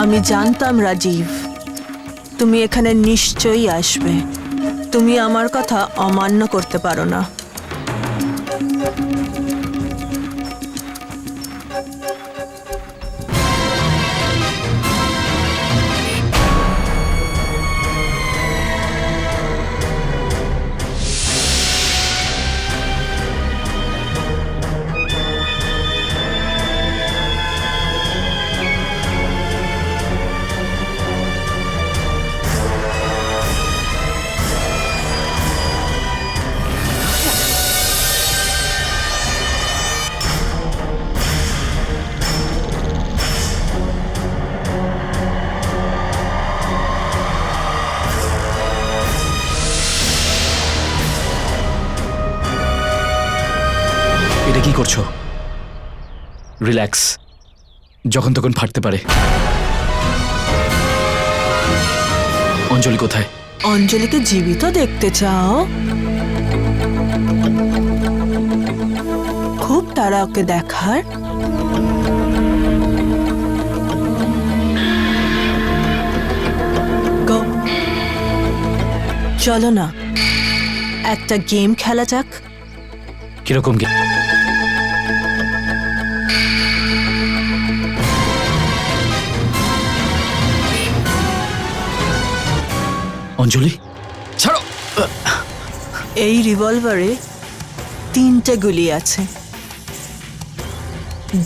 আমি জানতাম রাজীব, তুমি এখানে নিশ্চয়ই আসবে। তুমি আমার কথা অমান্য করতে পারো না। এটা কি করছো? রিল্যাক্স, যখন তখন ফাটতে পারে। অঞ্জলি কোথায়? অঞ্জলিকে জীবিত দেখতে চাও? খুব তাড়া ওকে দেখার। Go. চলো না, একটা গেম খেলা যাক। কিরকম গেম? অঞ্জলি ছাড়ো। এই রিভলভারে 3টে গুলি আছে।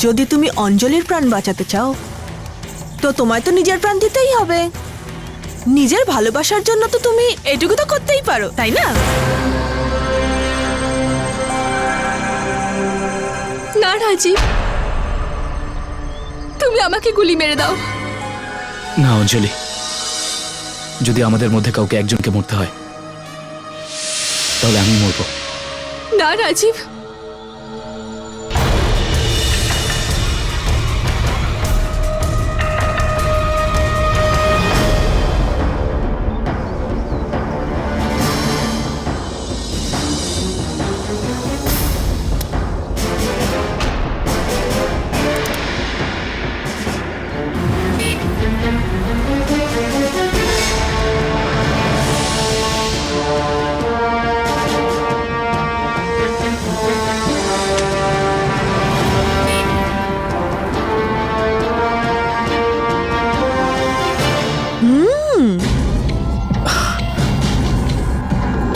যদি তুমি অঞ্জলির প্রাণ বাঁচাতে চাও তো তোমায় তো নিজের প্রাণ দিতেই হবে। নিজের ভালোবাসার জন্য তো তুমি এটুকু তো করতেই পারো, তাই না? না রাজীব, তুমি আমাকে গুলি মেরে দাও। না অঞ্জলি, যদি আমাদের মধ্যে কাউকে একজনকে মরতে হয় তাহলে আমি মরবো। না রাজীব,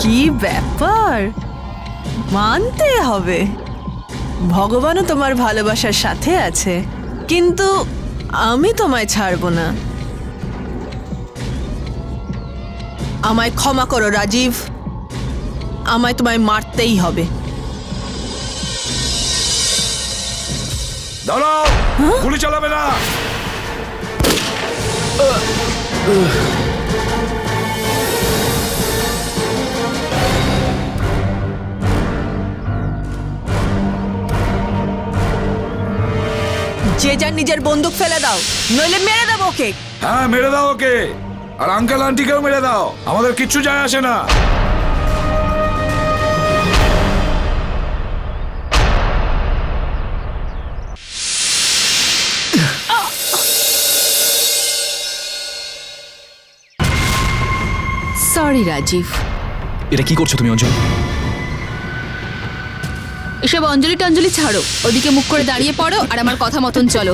কি ব্যাপার, মানতে হবে ভগবানও তোমার ভালোবাসার সাথে আছে, কিন্তু আমি তোমায় ছাড়বো না। আমায় ক্ষমা করো রাজীব, আমায় তোমায় মারতেই হবে। দাঁড়াও, গুলি চালাবে না। যে যার নিজের বন্দুক ফেলে দাও, নইলে মেরে দেবো ওকে। হ্যাঁ মেরে দাও ওকে, আর আঙ্কেল আন্টিকেও মেরে দাও, আমাদের কিচ্ছু যায় আসে না। সরি রাজীব। এটা কি করছো তুমি অঞ্জলি? এসব অঞ্জলি টঞ্জলি ছাড়ো, ওদিকে মুখ করে দাঁড়িয়ে পড়ো আর আমার কথা মতন চলো।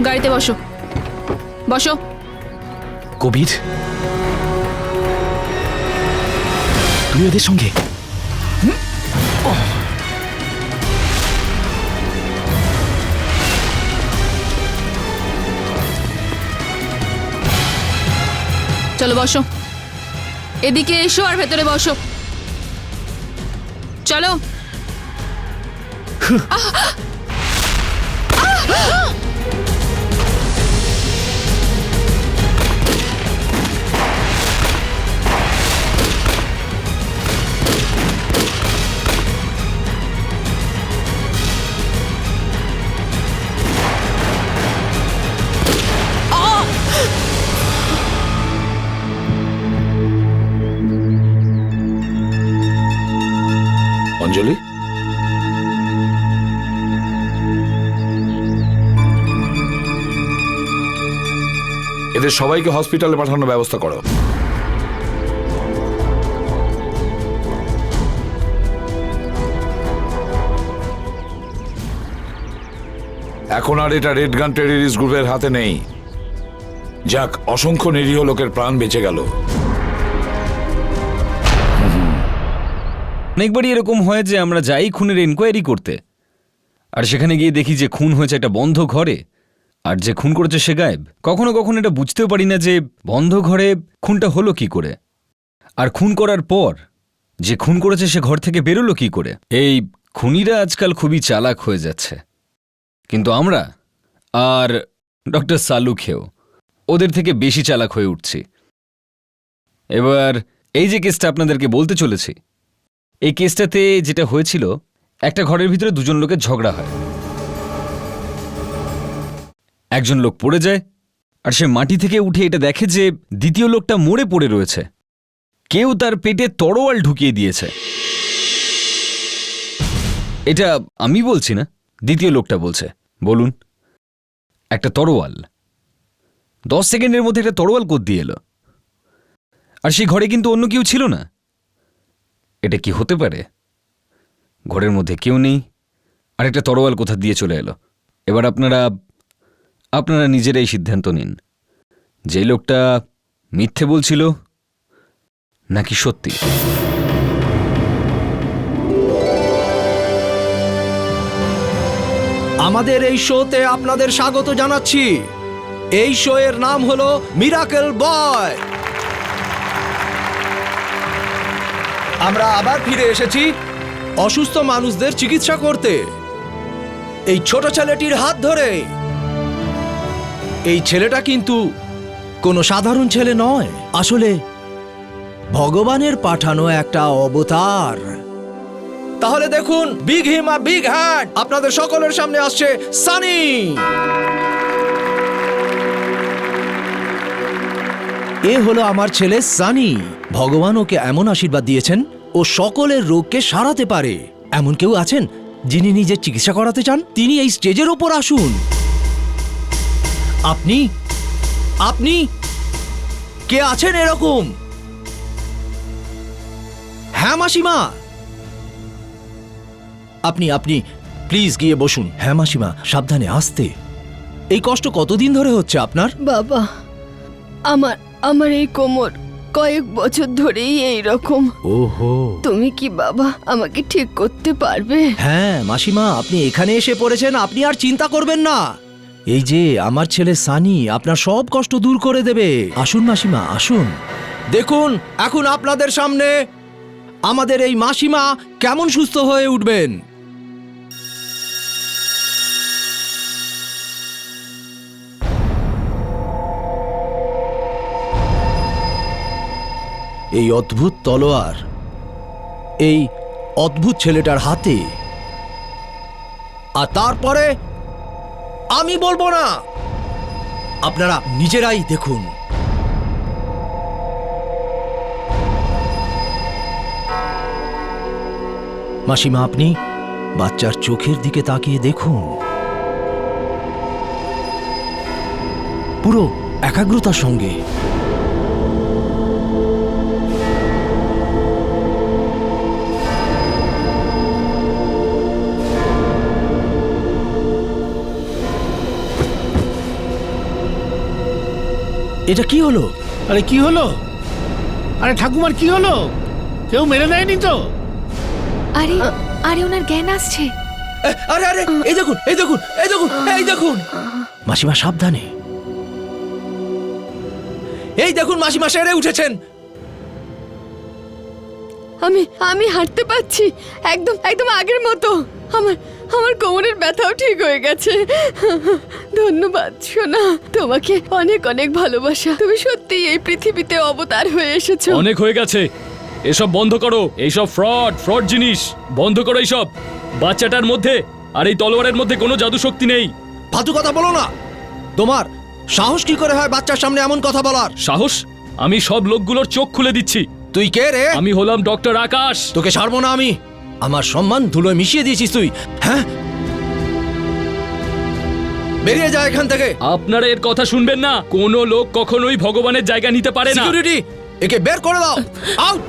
গাড়িতে বসো, বসো। কবির, তুই ওদের সঙ্গে? চলো বসো, এদিকে এসো আর ভেতরে বসো, চলো। অঞ্জলি, এদের সবাইকে হসপিটালে পাঠানোর ব্যবস্থা করো। এখন আর এটা রেড গান টেররিস্ট গ্রুপের হাতে নেই। যাক, অসংখ্য নিরীহ লোকের প্রাণ বেঁচে গেল। অনেকবারই এরকম হয় যে আমরা যাই খুনের এনকোয়ারি করতে, আর সেখানে গিয়ে দেখি যে খুন হয়েছে একটা বন্ধ ঘরে, আর যে খুন করেছে সে গায়েব। কখনো কখনো এটা বুঝতেও পারি না যে বন্ধ ঘরে খুনটা হলো কি করে, আর খুন করার পর যে খুন করেছে সে ঘর থেকে বেরোলো কি করে। এই খুনিরা আজকাল খুবই চালাক হয়ে যাচ্ছে, কিন্তু আমরা আর ডক্টর সালুখেও ওদের থেকে বেশি চালাক হয়ে উঠছি। এবার এই যে কেসটা আপনাদেরকে বলতে চলেছি, এই কেসটাতে যেটা হয়েছিল, একটা ঘরের ভিতরে দুজন লোকের ঝগড়া হয়। একজন লোক পড়ে যায়, আর সে মাটি থেকে উঠে এটা দেখে যে দ্বিতীয় লোকটা মরে পড়ে রয়েছে। কেউ তার পেটে তরোয়াল ঢুকিয়ে দিয়েছে। এটা আমি বলছি না, দ্বিতীয় লোকটা বলছে। বলুন, একটা তরোয়াল 10 সেকেন্ডের মধ্যে একটা তরোয়াল কোথা দিয়ে এলো? আর সেই ঘরে কিন্তু অন্য কেউ ছিল না। এটা কি হতে পারে? ঘরের মধ্যে কেউ নেই, আর একটা তরোয়াল কোথা দিয়ে চলে এলো? এবার আপনারা নিজেরাই সিদ্ধান্ত নিন, যে লোকটা মিথ্যে বলছিল নাকি সত্যি। আমাদের এই শোতে আপনাদের স্বাগত জানাচ্ছি। এই শো এর নাম হলো মিরাকেল বয়। আমরা আবার ফিরে এসেছি অসুস্থ মানুষদের চিকিৎসা করতে, এই ছোট ছেলেটির হাত ধরে। এই ছেলেটা কিন্তু কোনো সাধারণ ছেলে নয়, আসলে ভগবানের পাঠানো একটা অবতার। তাহলে দেখুন, big him a big hand, আপনাদের সকলের সামনে আসছে সানি। এ হলো আমার ছেলে সানি। ভগবান ওকে এমন আশীর্বাদ দিয়েছেন, ও সকলের রোগকে সারাতে পারে। এমন কেউ আছেন যিনি নিজের চিকিৎসা করাতে চান? তিনি এই স্টেজের ওপর আসুন। আপনি আপনি কে আছেন এরকম? হ্যাঁ মাসিমা, আপনি প্লিজ গিয়ে বসুন। হ্যাঁ মাসিমা, সাবধানে, আস্তে। এই কষ্ট কতদিন ধরে হচ্ছে আপনার? বাবা, আমার এই কোমর কয়েক বছর ধরেই এই রকম। ওহো, তুমি কি বাবা আমাকে ঠিক করতে পারবে? হ্যাঁ মাসিমা, আপনি এখানে এসে পড়েছেন, আপনি আর চিন্তা করবেন না। এই যে আমার ছেলে সানি আপনার সব কষ্ট দূর করে দেবে। আসুন মাসিমা, আসুন। দেখুন, এখন আপনাদের সামনে আমাদের এই মাসিমা কেমন সুস্থ হয়ে উঠবেন। এই অদ্ভুত তলোয়ার এই অদ্ভুত ছেলেটার হাতে, আর তারপরে আমি বলবো না, আপনারা নিজেরাই দেখুন। মাসিমা, বাচ্চার চোখের দিকে তাকিয়ে দেখুন, পুরো একাগ্রতার সঙ্গে। এটা কি হলো? আরে কি হলো? আরে ঠাকুমার কি হলো? কেউ মেরে দেয়নি তো? আরে আরে ওনার জ্ঞান আসছে। আরে আরে এই দেখুন, এই দেখুন, এই দেখুন, এই দেখুন। মাসিমা সাবধানে। এই দেখুন মাসিমা সেরে উঠেছেন। আমি হাঁটতে পারছি, একদম একদম আগের মতো। আমার কোমরের ব্যথাও ঠিক হয়ে গেছে। ধন্যবাদ সোনা, তোমাকে অনেক অনেক ভালোবাসা। তুমি সত্যি এই পৃথিবীতে অবতার হয়ে এসেছো। অনেক হয়ে গেছে, এসব বন্ধ করো। এইসব ফ্রড জিনিস বন্ধ করো। এইসব বাচ্চাটার মধ্যে আর এই তলোয়ারের মধ্যে কোনো জাদু শক্তি নেই। ফালতু কথা বলো না। তোমার সাহস কি করে হয় বাচ্চার সামনে এমন কথা বলার? সাহস? আমি সব লোকগুলোর চোখ খুলে দিচ্ছি। তুই কে রে? আমি হলাম ডক্টর আকাশ। তোকে ছাড়বো না আমি। আমার সম্মান ধুলোয় মিশিয়ে দিয়েছিস তুই। হ্যাঁ, বেরিয়ে যা এখান থেকে। আপনারা এর কথা শুনবেন না। কোনো লোক কখনোই ভগবানের জায়গা নিতে পারে না। সিকিউরিটি, একে বের করে দাও। Out,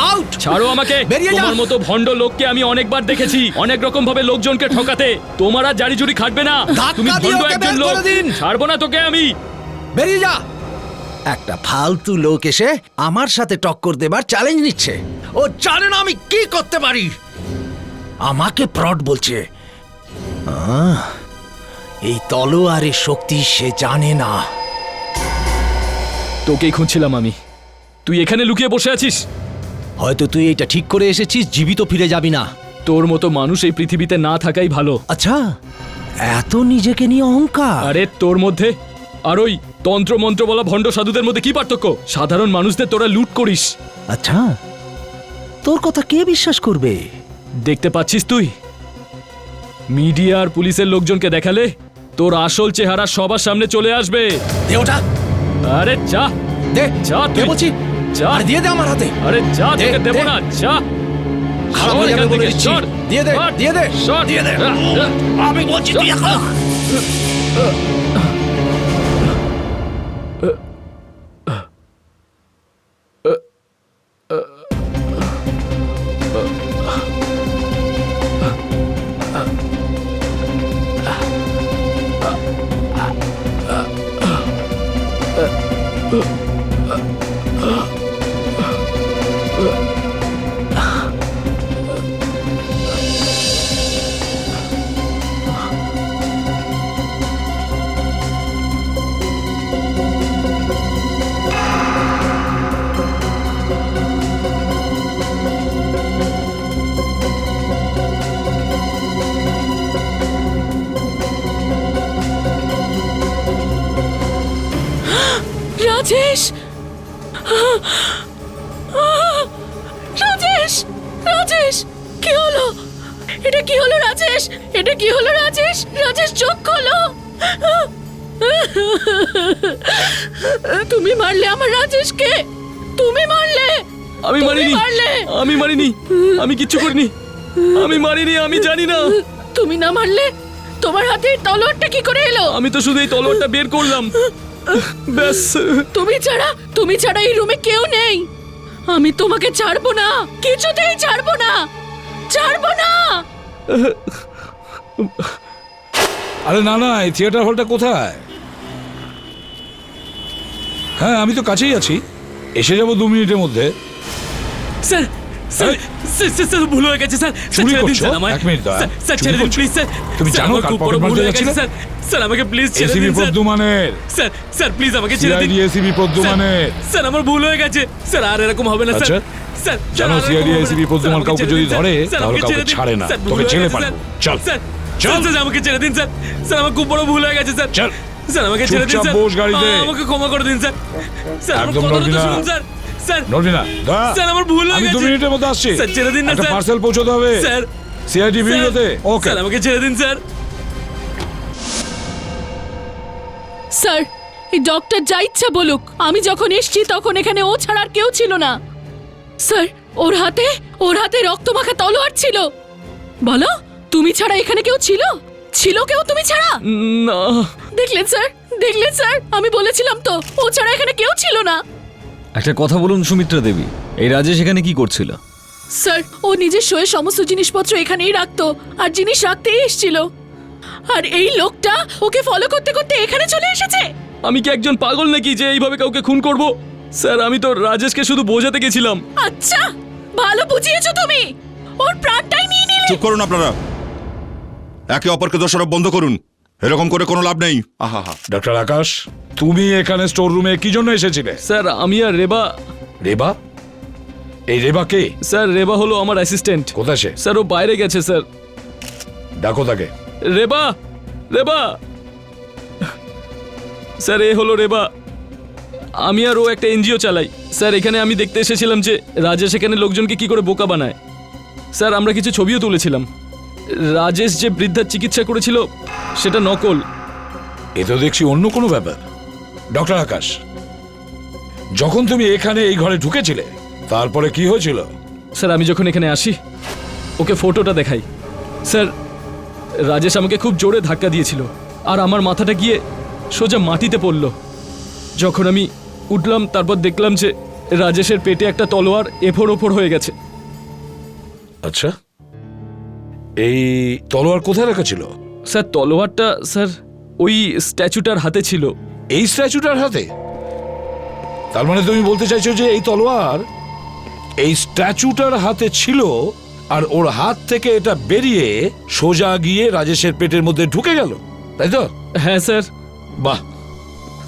out. ছাড়ো আমাকে। তোমার মতো ভণ্ড লোককে আমি অনেকবার দেখেছি, অনেক রকম ভাবে লোকজনকে ঠকাতে। তোমার আর জারি জুরি খাটবে না। তুমি ভণ্ড একজন লোক। ছাড়বো না তোকে আমি। বেরিয়ে যা। একটা ফালতু লোক এসে আমার সাথে টক্কর দেবার চ্যালেঞ্জ নিচ্ছে। ও জানে না আমি কি করতে পারি। আমাকে ফ্রড বলছে। এই তলোয়ারের শক্তি সে জানে না। তোকেই খুঁজছিলাম আমি। তুই এখানে লুকিয়ে বসে আছিস। হয়তো তুই এটা ঠিক করে এসেছিস, জীবিত ফিরে যাবি না। তোর মতো মানুষ এই পৃথিবীতে না থাকাই ভালো। আচ্ছা, এত নিজেকে নিয়ে অহংকার? আরে তোর মধ্যে আর ওই তন্ত্র মন্ত্র বলা ভণ্ড সাধুদের মধ্যে কি পার্থক্য? সাধারণ মানুষদের তোরা লুট করিস। আচ্ছা, তোর কথা কে বিশ্বাস করবে? দেখতে পাচ্ছিস তুই, মিডিয়া আর পুলিশের লোকজনকে দেখালে তোর আসল চেহারা সবার সামনে চলে আসবে। দে ওটা। আরে যা দে, যা তুই বলছি। যা, আর দিয়ে দে আমার হাতে। আরে যা, তোকে দেব না। যা, খারাপ হয়ে যাবে বলে দিচ্ছি। দিয়ে দে, দিয়ে দে, দিয়ে দে। আমি বলছি তুই এখন। রাজেশ, রাজেশ, রাজেশ, কি হলো? এটা কি হলো রাজেশ? এটা কি হলো রাজেশ? রাজেশ চোখ খোলো। তুমি মারলে আমার রাজেশকে। তুমি মারলে। আমি মারিনি, আমি মারিনি, আমি কিচ্ছু করিনি। আমি মারিনি, আমি জানি না। তুমি না মারলে তোমার হাতে তলোয়ারটা কি করে এলো? আমি তো শুধু এই তলোয়ারটা বের করলাম, ব্যাস। তুমি ছাড়া এই রুমে কেউ নেই। আমি তোমাকে ছাড়বো না, কিছুতেই ছাড়বো না, ছাড়বো না। আরে না না, এই থিয়েটার হলটা কোথায়? হ্যাঁ, আমি তো কাছেই আছি, এসে যাবো 2 মিনিটের মধ্যে। স্যার, স্যার, স্যার, ভুল হয়ে গেছে স্যার। চুরি করছো? 1 মিনিট দাও। স্যার, ছেড়ে দিন প্লিজ স্যার। তুমি জানো কার পকেট মারতে যাচ্ছিলে? স্যার, স্যার আমাকে প্লিজ ছেড়ে দিন এসিবি স্যার। প্রদ্যুমানের। স্যার, স্যার প্লিজ আমাকে ছেড়ে দিন। CID ACB প্রদ্যুমানের। স্যার আমার ভুল হয়ে গেছে স্যার, আর এরকম হবে না স্যার। স্যার জানো সিআইডি এসিবি প্রদ্যুমান কাউকে যদি ধরে তাহলে কাউকে ছাড়ে না, তোকে জেলে পাঠাবো। চল স্যার, চল আমাকে ছেড়ে দিন স্যার। স্যার আমার খুব বড় ভুল হয়ে গেছে স্যার। চল স্যার আমাকে ছেড়ে দিন স্যার। বস গাড়িতে। আমাকে ক্ষমা করে দিন স্যার। স্যার আমার একদম কথাটা নড়বি তো না। শুনুন স্যার। স্যার নড়বি না। স্যার আমার ভুল হয়ে আমি গেছে। 2 মিনিটের মধ্যে আসছি। স্যার ছেড়ে দিন না একটা স্যার। পার্সেল পৌঁছাতে হবে স্যার, সিআইডি বিল্ডিংতে। ওকে স্যার আমাকে ছেড়ে দিন স্যার। স্যার এই ডক্টর যা ইচ্ছা বলুক, আমি যখন এসেছি তখন এখানে ও ছাড়া আর কেউ ছিল না। স্যার ওর হাতে রক্তমাখা তলোয়ার ছিল। বলো, তুমি ছাড়া এখানে কেউ ছিল? ছিল কেউ তুমি ছাড়া? না। দেখলেন স্যার, আমি বলেছিলাম তো, ও ছাড়া এখানে কেউ ছিল না। একটা কথা বলুন সুমিত্রা দেবী, এই রাজেশ এখানে কি করছিল? স্যার, ও নিজের শোয়ে সমস্ত জিনিসপত্র এখানেই রাখতো, আর জিনিস রাখতেই এসেছিল। আর এই লোকটা ওকে ফলো করতে করতে এখানে চলে এসেছে। আমি কি একজন পাগল নাকি যে এইভাবে কাউকে খুন করব? স্যার, আমি তো রাজেশকে শুধু বোঝাতে গেছিলাম। আচ্ছা, ভালো বুঝিয়েছো তুমি। ওর প্রাণটাই নিয়ে নিলে। চুপ করুন আপনারা, একে অপরকে দোষারোপ বন্ধ করুন। এরকম করে কোনো লাভ নেই। আহা হা। ডক্টর আকাশ, তুমি এখানে স্টোর রুমে কি জন্য এসেছিলে? স্যার, আমি আর রেবা। রেবা? এই রেবা কে? স্যার, রেবা হলো আমার অ্যাসিস্ট্যান্ট। কোথায় সে? স্যার, ও বাইরে গেছে স্যার। ডাকো তাকে। রেবা, রেবা। স্যার, এ হলো রেবা। আমি আর ও একটা এনজিও চালাই। স্যার, এখানে আমি দেখতে এসেছিলাম যে রাজেশ এখানে লোকজনকে কি করে বোকা বানায়। স্যার, আমরা কিছু ছবিও তুলেছিলাম। রাজেশ যে বৃদ্ধার চিকিৎসা করেছিল সেটা নকল। এ তো দেখছি অন্য কোনো ব্যাপার। ডক্টর আকাশ, যখন তুমি এখানে এই ঘরে ঢুকেছিলে তারপরে কি হয়েছিল? স্যার, আমি যখন এখানে আসি ওকে ফটোটা দেখাই। স্যার, রাজেশ আমাকে খুব জোরে ধাক্কা দিয়েছিল আর আমার মাথাটা গিয়ে সোজা মাটিতে পড়ল। যখন আমি উঠলাম তারপর দেখলাম যে রাজেশের পেটে একটা তলোয়ার এফোড় ওফোড় হয়ে গেছে। আচ্ছা, এই তলোয়ার কোথায় রাখা ছিল? স্যার, তলোয়ারটা স্যার ওই স্ট্যাচুটার হাতে ছিল। এই স্ট্যাচুটার হাতে? তার মানে তুমি বলতে চাইছো যে এই তলোয়ার এই স্ট্যাচুটার হাতে ছিল আর ওর হাত থেকে এটা বেরিয়ে সোজা গিয়ে রাজেশের পেটের মধ্যে ঢুকে গেল, তাই তো? হ্যাঁ স্যার। বাহ,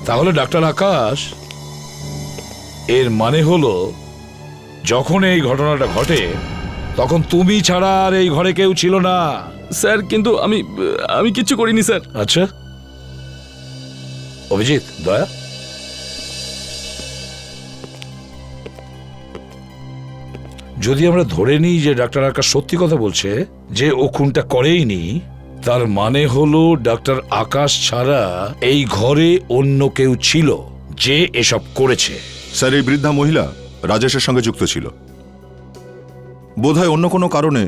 তাহলে ডাক্তার আকাশ, এর মানে হলো যখন এই ঘটনাটা ঘটে তখন তুমি ছাড়া আর এই ঘরে কেউ ছিল না। স্যার, কিন্তু আমি কিচ্ছু করিনি স্যার। আচ্ছা, অভিজিৎ, দয়া। যদি আমরা ধরে নিই যে ডাক্তার আকাশ সত্যি কথা বলছে, যে ও খুনটা করেইনি, তার মানে হলো ডাক্তার আকাশ ছাড়া এই ঘরে অন্য কেউ ছিল যে এসব করেছে। স্যার, এই বৃদ্ধা মহিলা রাজেশের সঙ্গে যুক্ত ছিল। বোধহয় অন্য কোনো কারণে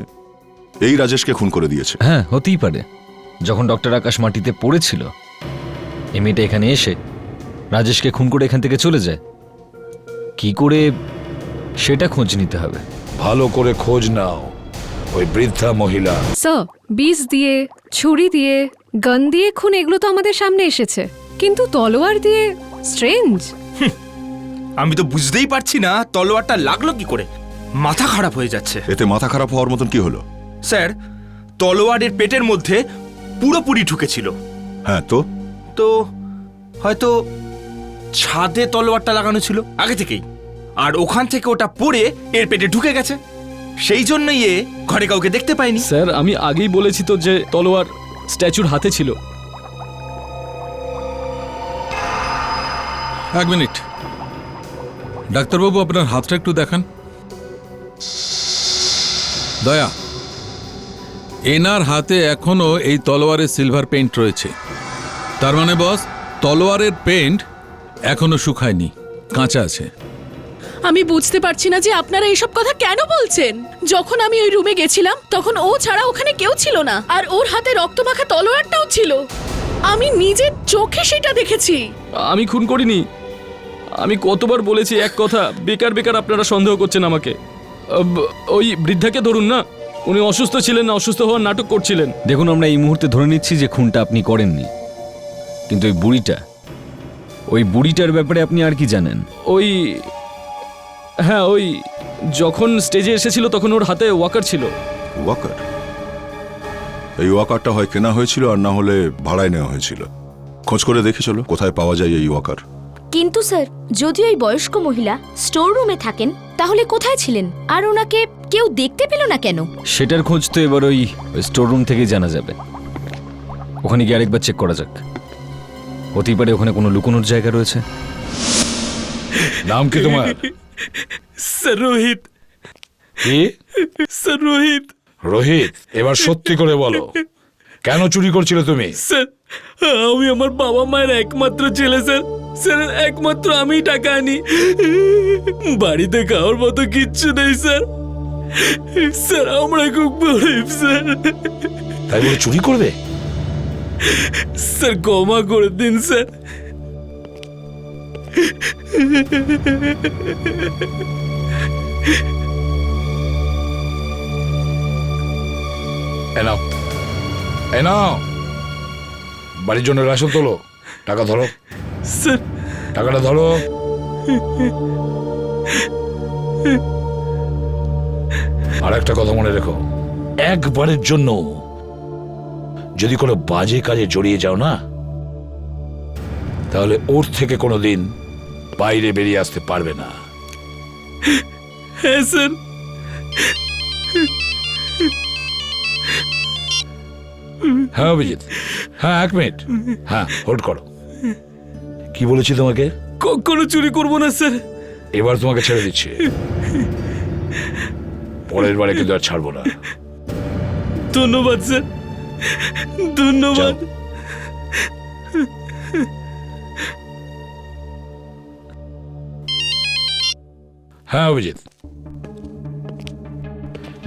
এই রাজেশকে খুন করে দিয়েছে। হ্যাঁ, হতেই পারে। যখন ডক্টর আকাশ মাটিতে পড়েছিল এই মেয়েটা এখানে এসে রাজেশকে খুন করে এখান থেকে চলে যায়। কি করে সেটা খোঁজ নিতে হবে। ভালো করে খোঁজ নাও ওই বৃদ্ধা মহিলা। স্যার, বিষ দিয়ে, ছুরি দিয়ে, গান দিয়ে খুন এগুলো তো আমাদের সামনে এসেছে, কিন্তু তলোয়ার দিয়ে স্ট্রেঞ্জ। আমি তো বুঝতেই পারছি না তলোয়ারটা লাগলো কি করে। মাথা খারাপ হয়ে যাচ্ছে। এতে মাথা খারাপ হওয়ার মতন কি হলো? স্যার, তলোয়ারের পেটের মধ্যে পুরোপুরি ঢুকেছিল। হ্যাঁ, তো হয়তো ছাদে তলোয়ারটা লাগানো ছিল আগে থেকেই, আর ওখান থেকে ওটা পড়ে এর পেটে ঢুকে গেছে। সেই জন্যই এ ঘরে কাউকে দেখতে পাইনি। স্যার, আমি আগেই বলেছি তো যে তলোয়ার স্ট্যাচুর হাতে ছিল। এক মিনিট ডাক্তারবাবু, আপনার হাতটা একটু দেখান। দয়া, এনার হাতে এখনো এই তলোয়ারের সিলভার পেইন্ট রয়েছে। তার মানে বস, তলোয়ারের পেইন্ট এখনো শুকায়নি, কাঁচা আছে। আমি বুঝতে পারছি না যে আপনারা এইসব কথা কেন বলছেন। যখন আমি ওই রুমে গেছিলাম তখন ও ছাড়া ওখানে কেউ ছিল না, আর ওর হাতে রক্তমাখা তলোয়ারটাও ছিল। আমি নিজের চোখে সেটা দেখেছি। আমি খুন করিনি। আমি কতবার বলেছি এক কথা, বেকার বেকার আপনারা সন্দেহ করছেন আমাকে। ওই বৃদ্ধাকে ধরুন না, উনি অসুস্থ ছিলেন না, অসুস্থ হওয়ার নাটক করছিলেন। দেখুন, আমরা এই মুহূর্তে ধরে নিচ্ছি যে খুনটা আপনি করেননি, কিন্তু ওই বুড়িটার ব্যাপারে আপনি আর কি জানেন? হ্যাঁ, ওই যখন স্টেজে এসেছিল তখন ওর হাতে ওয়াকার ছিল। ওয়াকার? এই ওয়াকারটা হয় কেনা হয়েছিল আর না হলে ভাড়ায় নেওয়া হয়েছিল। খোঁজ করে দেখি চলো কোথায় পাওয়া যায় এই ওয়াকার। কিন্তু স্যার, যদি ওই বয়স্ক মহিলা স্টোর রুমে থাকেন তাহলে কোথায় ছিলেন, আর ওনাকে কেউ দেখতে পেল না কেন? সেটার খোঁজ তো এবার ওই স্টোর রুম থেকেই জানা যাবে। ওখানে গিয়ে আরেকবার চেক করা যাক। হতেই পারে ওখানে কোনো লুকোনোর জায়গা রয়েছে। নাম কি তোমার? স্যার, রোহিত। কি? স্যার, রোহিত। রোহিত, এবার সত্যি করে বলো, কেন চুরি করছিলে তুমি? স্যার, আমি আমার বাবা মায়ের একমাত্র ছেলে স্যার। স্যার, একমাত্র আমিই টাকা আনি। বাড়িতে খাওয়ার মতো কিচ্ছু নেই স্যার। স্যার আমরা খুব গরিব স্যার। তাই বলে চুরি করবে? স্যার ক্ষমা করে দিন স্যার। এনাও এনাও, বাড়ির জন্য রেশন তোলো, টাকা ধরো স্যার। টাকাটা ধরো। আর একটা কথা মনে রেখো, একবারের জন্য যদি কোনো বাজে কাজে জড়িয়ে যাও না, তাহলে ওর থেকে কোনোদিন বাইরে বেরিয়ে আসতে পারবে না। হ্যাঁ স্যার। হ্যাঁ অভিজিৎ, হ্যাঁ 1 মিনিট, হ্যাঁ হোল্ড করো। কি বলেছি তোমাকে? কখনো চুরি করবো না স্যার। এবার তোমাকে ছেড়ে দিচ্ছি, পরের বারে কিন্তু আর ছাড়বো না। ধন্যবাদ স্যার, ধন্যবাদ। হ্যাঁ অভিজিৎ,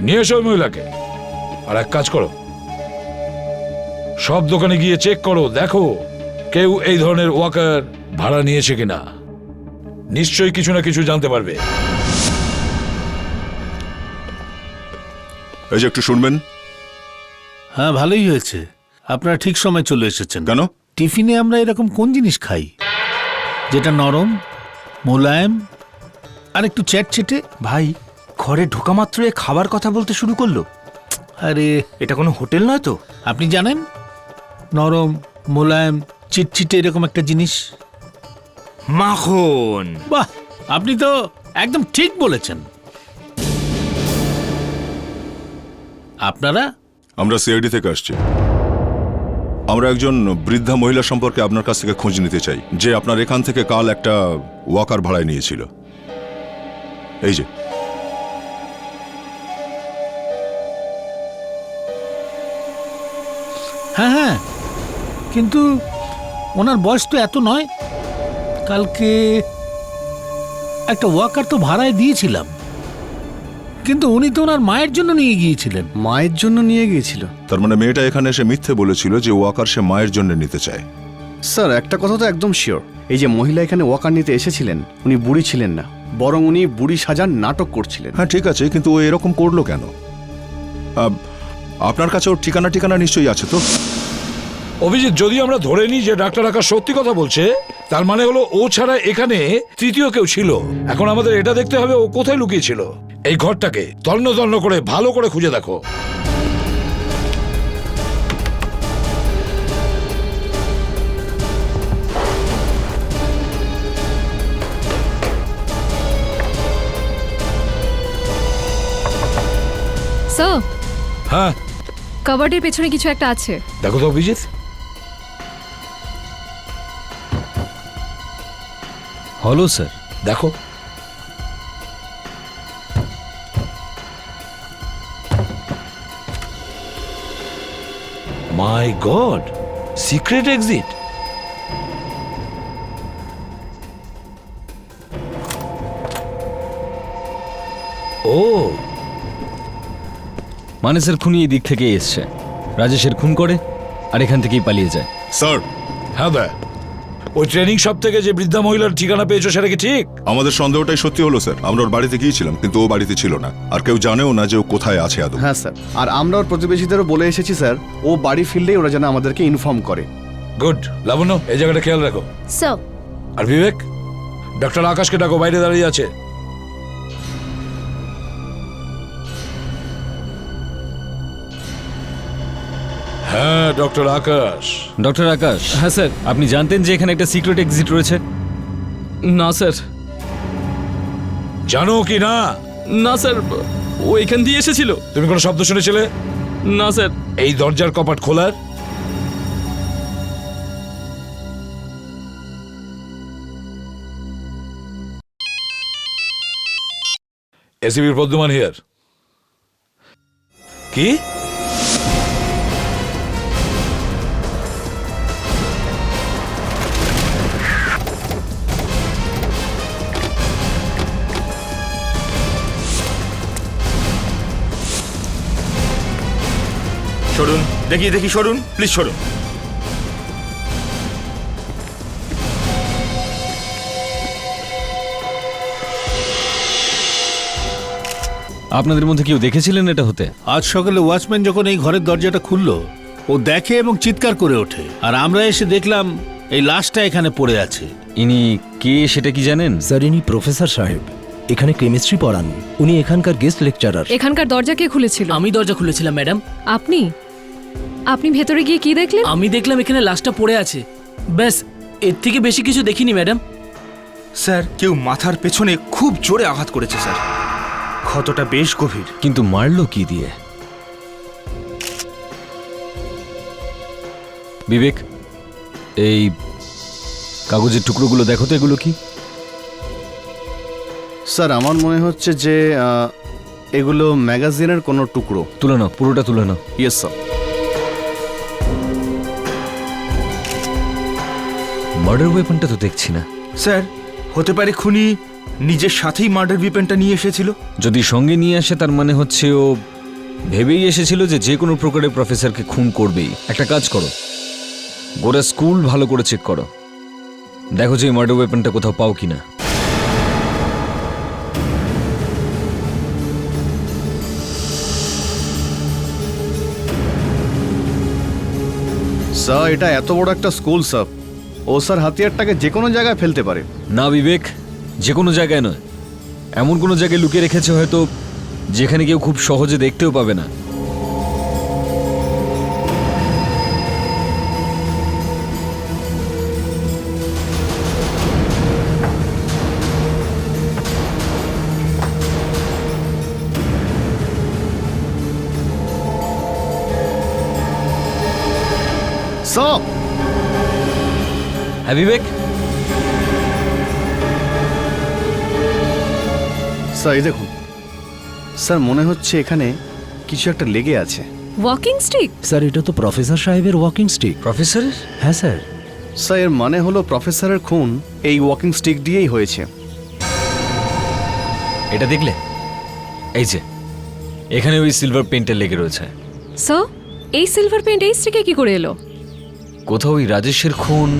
নিয়ে এসো ওই মহিলাকে। আর এক কাজ করো, সব দোকানে গিয়ে চেক করো, দেখো কেউ এই ধরনের ওয়াকার ভাড়া নিয়েছে কিনা। নিশ্চয়ই কিছু না কিছু জানতে পারবে। এই যে একটু শুনবেন। হ্যাঁ ভালোই হয়েছে, আপনারা ঠিক সময় চলে এসেছেন। কেন? টিফিনে আমরা এরকম কোন জিনিস খাই যেটা নরম, মোলায়েম আর একটু চ্যাটচেটে? ভাই ঘরে ঢোকা মাত্র এ খাবার কথা বলতে শুরু করলো। আরে এটা কোনো হোটেল নয় তো? আপনি জানেন নরম, মোলায়েম, চিটচিটে এরকম একটা জিনিস মাখন। বাহ, আপনি তো একদম ঠিক বলেছেন। আপনারা? আমরা সিআইডি থেকে আসছি। আমরা একজন বৃদ্ধা মহিলা সম্পর্কে আপনার কাছ থেকে খোঁজ নিতে চাই, যে আপনার এখান থেকে কাল একটা ওয়াকার ভাড়ায় নিয়েছিল। এই যে। হ্যাঁ হ্যাঁ, কিন্তু ওনার বয়স তো এত নয়। কালকে একটা ওয়াকার তো ভাড়ায় দিয়েছিলাম, কিন্তু উনি তো ওনার মায়ের জন্য নিয়ে গিয়েছিলেন। মায়ের জন্য নিয়ে গিয়েছিল? তার মানে মেয়েটা এখানে এসে মিথ্যে বলেছিল যে ওয়াকার সে মায়ের জন্য নিতে চায়। স্যার একটা কথা তো একদম শিওর, এই যে মহিলা এখানে ওয়াকার নিতে এসেছিলেন উনি বুড়ি ছিলেন না, বরং উনি বুড়ি সাজার নাটক করছিলেন। হ্যাঁ ঠিক আছে, কিন্তু ও এরকম করলো কেন? আপনার কাছে ওর ঠিকানা নিশ্চয়ই আছে তো? অভিজিৎ, যদি আমরা ধরে নিই যে ডাক্তার আকাশ সত্যি কথা বলছে, তার মানে হলো ও ছাড়া এখানে তৃতীয় কেউ ছিল। এখন আমাদের এটা দেখতে হবে ও কোথায় লুকিয়েছিল। এই ঘরটাকে তন্ন তন্ন করে ভালো করে খুঁজে দেখো। স্যার, হ্যাঁ কাবার্ডের পেছনে কিছু একটা আছে। দেখো তো অভিজিৎ। হলো স্যার, দেখো। মাই গড, সিক্রেট এক্সিট। ও মানে স্যার খুনি এই দিক থেকে এসছে, রাজেশের খুন করে আর এখান থেকেই পালিয়ে যায়। স্যার। হ্যাঁ দা, ওই ট্রেনিং শপ থেকে যে বৃদ্ধা মহিলার ঠিকানা পেয়েছো সেটা কি ঠিক? আমাদের সন্দেহটাই সত্যি হলো স্যার। আমরা ওর বাড়িতে গিয়েছিলাম, কিন্তু ও বাড়িতে ছিল না, আর কেউ জানেও না যে ও কোথায় আছে আদৌ। হ্যাঁ স্যার, আর আমরা ওর প্রতিবেশীদেরও বলে এসেছি স্যার, ও বাড়ি ফিরলেই ওরা যেন আমাদেরকে ইনফর্ম করে। গুড। লাবণ্য, এই জায়গাটা খেয়াল রাখো। স্যার। আর বিবেক, ডক্টর আকাশকে ডাকো, বাইরে দাঁড়িয়ে আছে। হ্যাঁ ডক্টর আকাশ। ডক্টর আকাশ। হ্যাঁ স্যার। আপনি জানতেন যে এখানে একটা সিক্রেট এক্সিট রয়েছে? না স্যার। জানো কি না? না স্যার, ও এখান দিয়ে এসেছিল। তুমি কোনো শব্দ শুনেছিলে? না স্যার। এই দরজার কপাট খোলার? এসিবির প্রদ্যুমান হিয়ার। কি? সরুন, দেখি সরুন, প্লিজ সরুন। আপনাদের মধ্যে কেউ দেখেছিলেন এটা হতে? আজ সকালে ওয়াচম্যান যখন এই ঘরের দরজাটা খুললো, ও দেখে এবং চিৎকার করে ওঠে, আর আমরা এসে দেখলাম এই লাশটা এখানে পড়ে আছে। ইনি কে সেটা কি জানেন? স্যার, ইনি প্রফেসর সাহেব, এখানে কেমিস্ট্রি পড়ান। উনি এখানকার গেস্ট লেকচারার। এখানকার দরজা কে খুলেছিল? আমি দরজা খুলেছিলাম ম্যাডাম। আপনি আপনি ভেতরে গিয়ে কি দেখলেন? আমি দেখলাম এখানে লাশটা পড়ে আছে, ব্যাস, এর থেকে বেশি কিছু দেখিনি ম্যাডাম। স্যার, কেউ মাথার পেছনে খুব জোরে আঘাত করেছে স্যার, ক্ষতটা বেশ গভীর। কিন্তু মারলো কি দিয়ে? বিবেক, এই কাগজের টুকরোগুলো দেখো তো, এগুলো কি? স্যার, আমার মনে হচ্ছে যে এগুলো ম্যাগাজিনের কোনো টুকরো। তুলে নাও, পুরোটা তুলে নাও। Yes sir. মার্ডার ওয়েপনটা তো দেখছি না। স্যার, হতে পারে খুনি নিজের সাথেই মার্ডার ওয়েপনটা নিয়ে এসেছিল। যদি সঙ্গে নিয়ে আসে তার মানে হচ্ছে ও ভেবেই এসেছিল যে কোনো প্রকারে প্রফেসরকে খুন করবেই। একটা কাজ করো, গোটা স্কুল ভালো করে চেক করো, দেখো যে মার্ডার ওয়েপনটা কোথাও পাও কিনা। স্যার, এটা এত বড় একটা স্কুল স্যার, ও স্যার হাতিয়ারটাকে যে কোনো জায়গায় ফেলতে পারে। না বিবেক, যে কোনো জায়গায় নয়, এমন কোনো জায়গায় লুকিয়ে রেখেছে হয়তো যেখানে কেউ খুব সহজে দেখতেও পাবে না। স্যার। হ্যাঁ বিবেক। স্যার, এই দেখুন স্যার, মনে হচ্ছে এখানে কিছু একটা লেগে আছে। Walking stick? স্যার, এটা তো প্রফেসর সাহেবের ওয়াকিং স্টিক। প্রফেসরের? হ্যাঁ স্যার। স্যার, এর মানে হলো প্রফেসরের খুন এই ওয়াকিং স্টিক দিয়েই হয়েছে। এটা দেখলে? এই যে এখানে ওই সিলভার পেন্টের লেগে রয়েছে। সো এই সিলভার পেন্ট এই স্টিকে কি করে এলো? কোথাও ওই রাজেশের খুন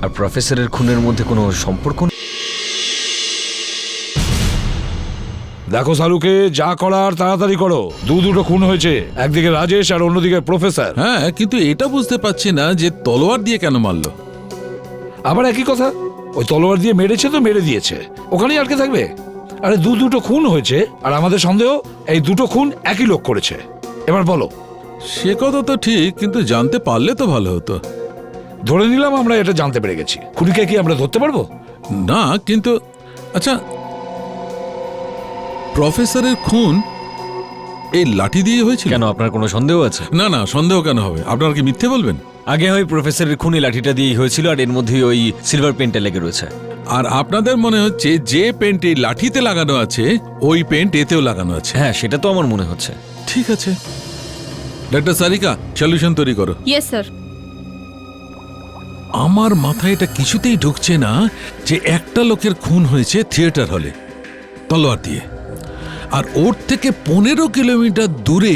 আর প্রফেসরের খুনের মধ্যে কোনো সম্পর্ক নেই। দেখো সালুকে, যা করার তাড়াতাড়ি করো। দুটো খুন হয়েছে, একদিকে রাজেশ আর অন্যদিকে প্রফেসর। হ্যাঁ, কিন্তু এটা বুঝতে পারছি না যে তলোয়ার দিয়ে কেন মারলো। আবার একই কথা, ওই তলোয়ার দিয়ে মেরেছে তো মেরে দিয়েছে, ওখানেই আটকে থাকবে। আরে দুটো খুন হয়েছে আর আমাদের সন্দেহ এই দুটো খুন একই লোক করেছে। এবার বলো। সে কথা তো ঠিক, কিন্তু জানতে পারলে তো ভালো হতো। ধরে নিলাম আমরা এটা জানতে পেরে গেছি, খুনিকে কি আমরা ধরতে পারবো? না, কিন্তু আচ্ছা, প্রফেসরের খুন এই লাঠি দিয়ে হয়েছিল কেন? আপনার কোনো সন্দেহ আছে? না না, সন্দেহ কেন হবে? আপনারা কি মিথ্যে বলবেন? আগে হয় প্রফেসরের খুন এই লাঠিটা দিয়েই হয়েছিল, আর এর মধ্যে ওই সিলভার পেন্টটা লেগে রয়েছে। আর আপনাদের মনে হচ্ছে যে পেন্ট এই লাঠিতে লাগানো আছে ওই পেন্ট এতেও লাগানো আছে? হ্যাঁ, সেটা তো আমার মনে হচ্ছে। ঠিক আছে, ডাক্তার সারিকা, সলিউশন তৈরি করো। Yes sir. আমার মাথায় এটা কিছুতেই ঢুকছে না যে একটা লোকের খুন হয়েছে থিয়েটার হলে তলোয়ার দিয়ে, আর ওর থেকে 15 কিলোমিটার দূরে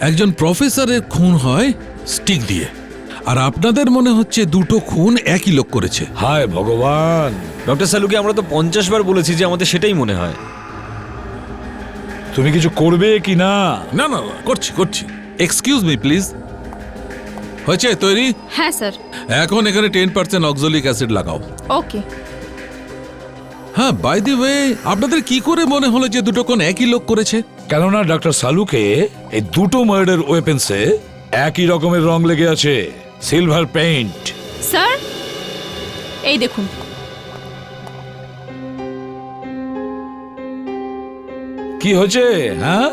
একজন প্রফেসরের খুন হয় স্টিক দিয়ে, আর আপনাদের মনে হচ্ছে দুটো খুন একই লোক করেছে। হায় ভগবান! ডক্টর সালুকে আমরা তো 50 বার বলেছি যে আমাদের সেটাই মনে হয়। তুমি কিছু করবে কি না? না না, করছি। Excuse me please. হয়েছে তৈরি? হ্যাঁ স্যার। এখন এখানে 10% অক্সালিক অ্যাসিড লাগাও। ওকে। হ্যাঁ, বাই দি ওয়ে, আপনাদের কি করে মনে হলো যে দুটো কোন একই লোক করেছে? কেননা ডক্টর সালুকে এই দুটো মার্ডার ওয়েপেন্সে একই রকমের রং লেগে আছে, সিলভার পেইন্ট। স্যার, এই দেখুন। কি হয়েছে? হ্যাঁ,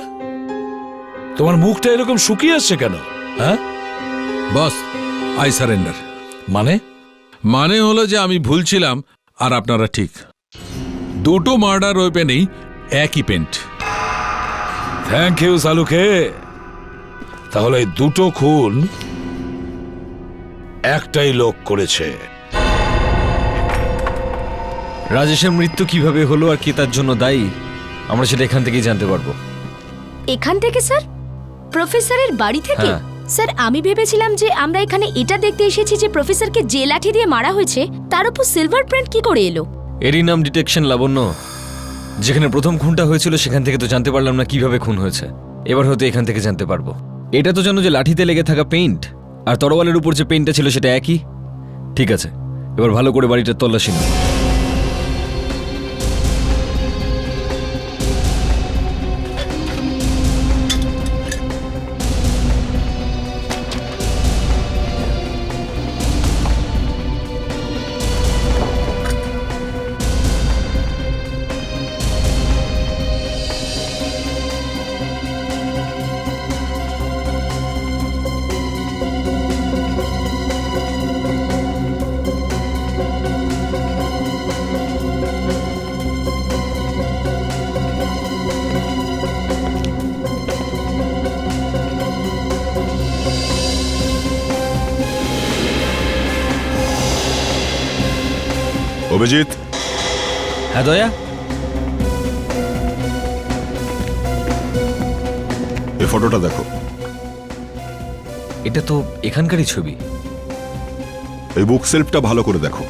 তোমার মুখটা এরকম শুকিয়ে আসছে কেন? হ্যাঁ বস, আই সারেন্ডার। মানে হলো যে আমি ভুল ছিলাম আর আপনারা ঠিক। দুটো মার্ডার ওয়েপেনেই একই পেন্ট। Thank you সালুকে। তাহলে এই দুটো খুন একটাই লোক করেছে। রাজেশের মৃত্যু কিভাবে হলো আর কি তার জন্য দায়ী, আমরা সেটা এখান থেকেই জানতে পারবো। এখান থেকে স্যার? প্রফেসরের বাড়ি থেকে? হ্যাঁ। স্যার আমি ভেবেছিলাম যে আমরা এখানে এটা দেখতে এসেছি যে প্রফেসরকে যে লাঠি দিয়ে মারা হয়েছে তার উপর সিলভার প্রিন্ট কি করে এলো? এরই নাম ডিটেকশন, লাবণ্য। যেখানে প্রথম খুনটা হয়েছিল সেখান থেকে তো জানতে পারলাম না কিভাবে খুন হয়েছে। এবার হয়তো এখান থেকে জানতে পারবো। এটা তো জানো যে লাঠিতে লেগে থাকা পেইন্ট আর তরোয়ালের উপর যে পেইন্টটা ছিল সেটা একই। ঠিক আছে, এবার ভালো করে বাড়িটা তল্লাশি নাও। অভিজিৎ, হ্যাঁ দয়া, এই ফটোটা দেখো। এটা তো এখানকারই ছবি। এই বুক সেলফটা ভালো করে দেখো।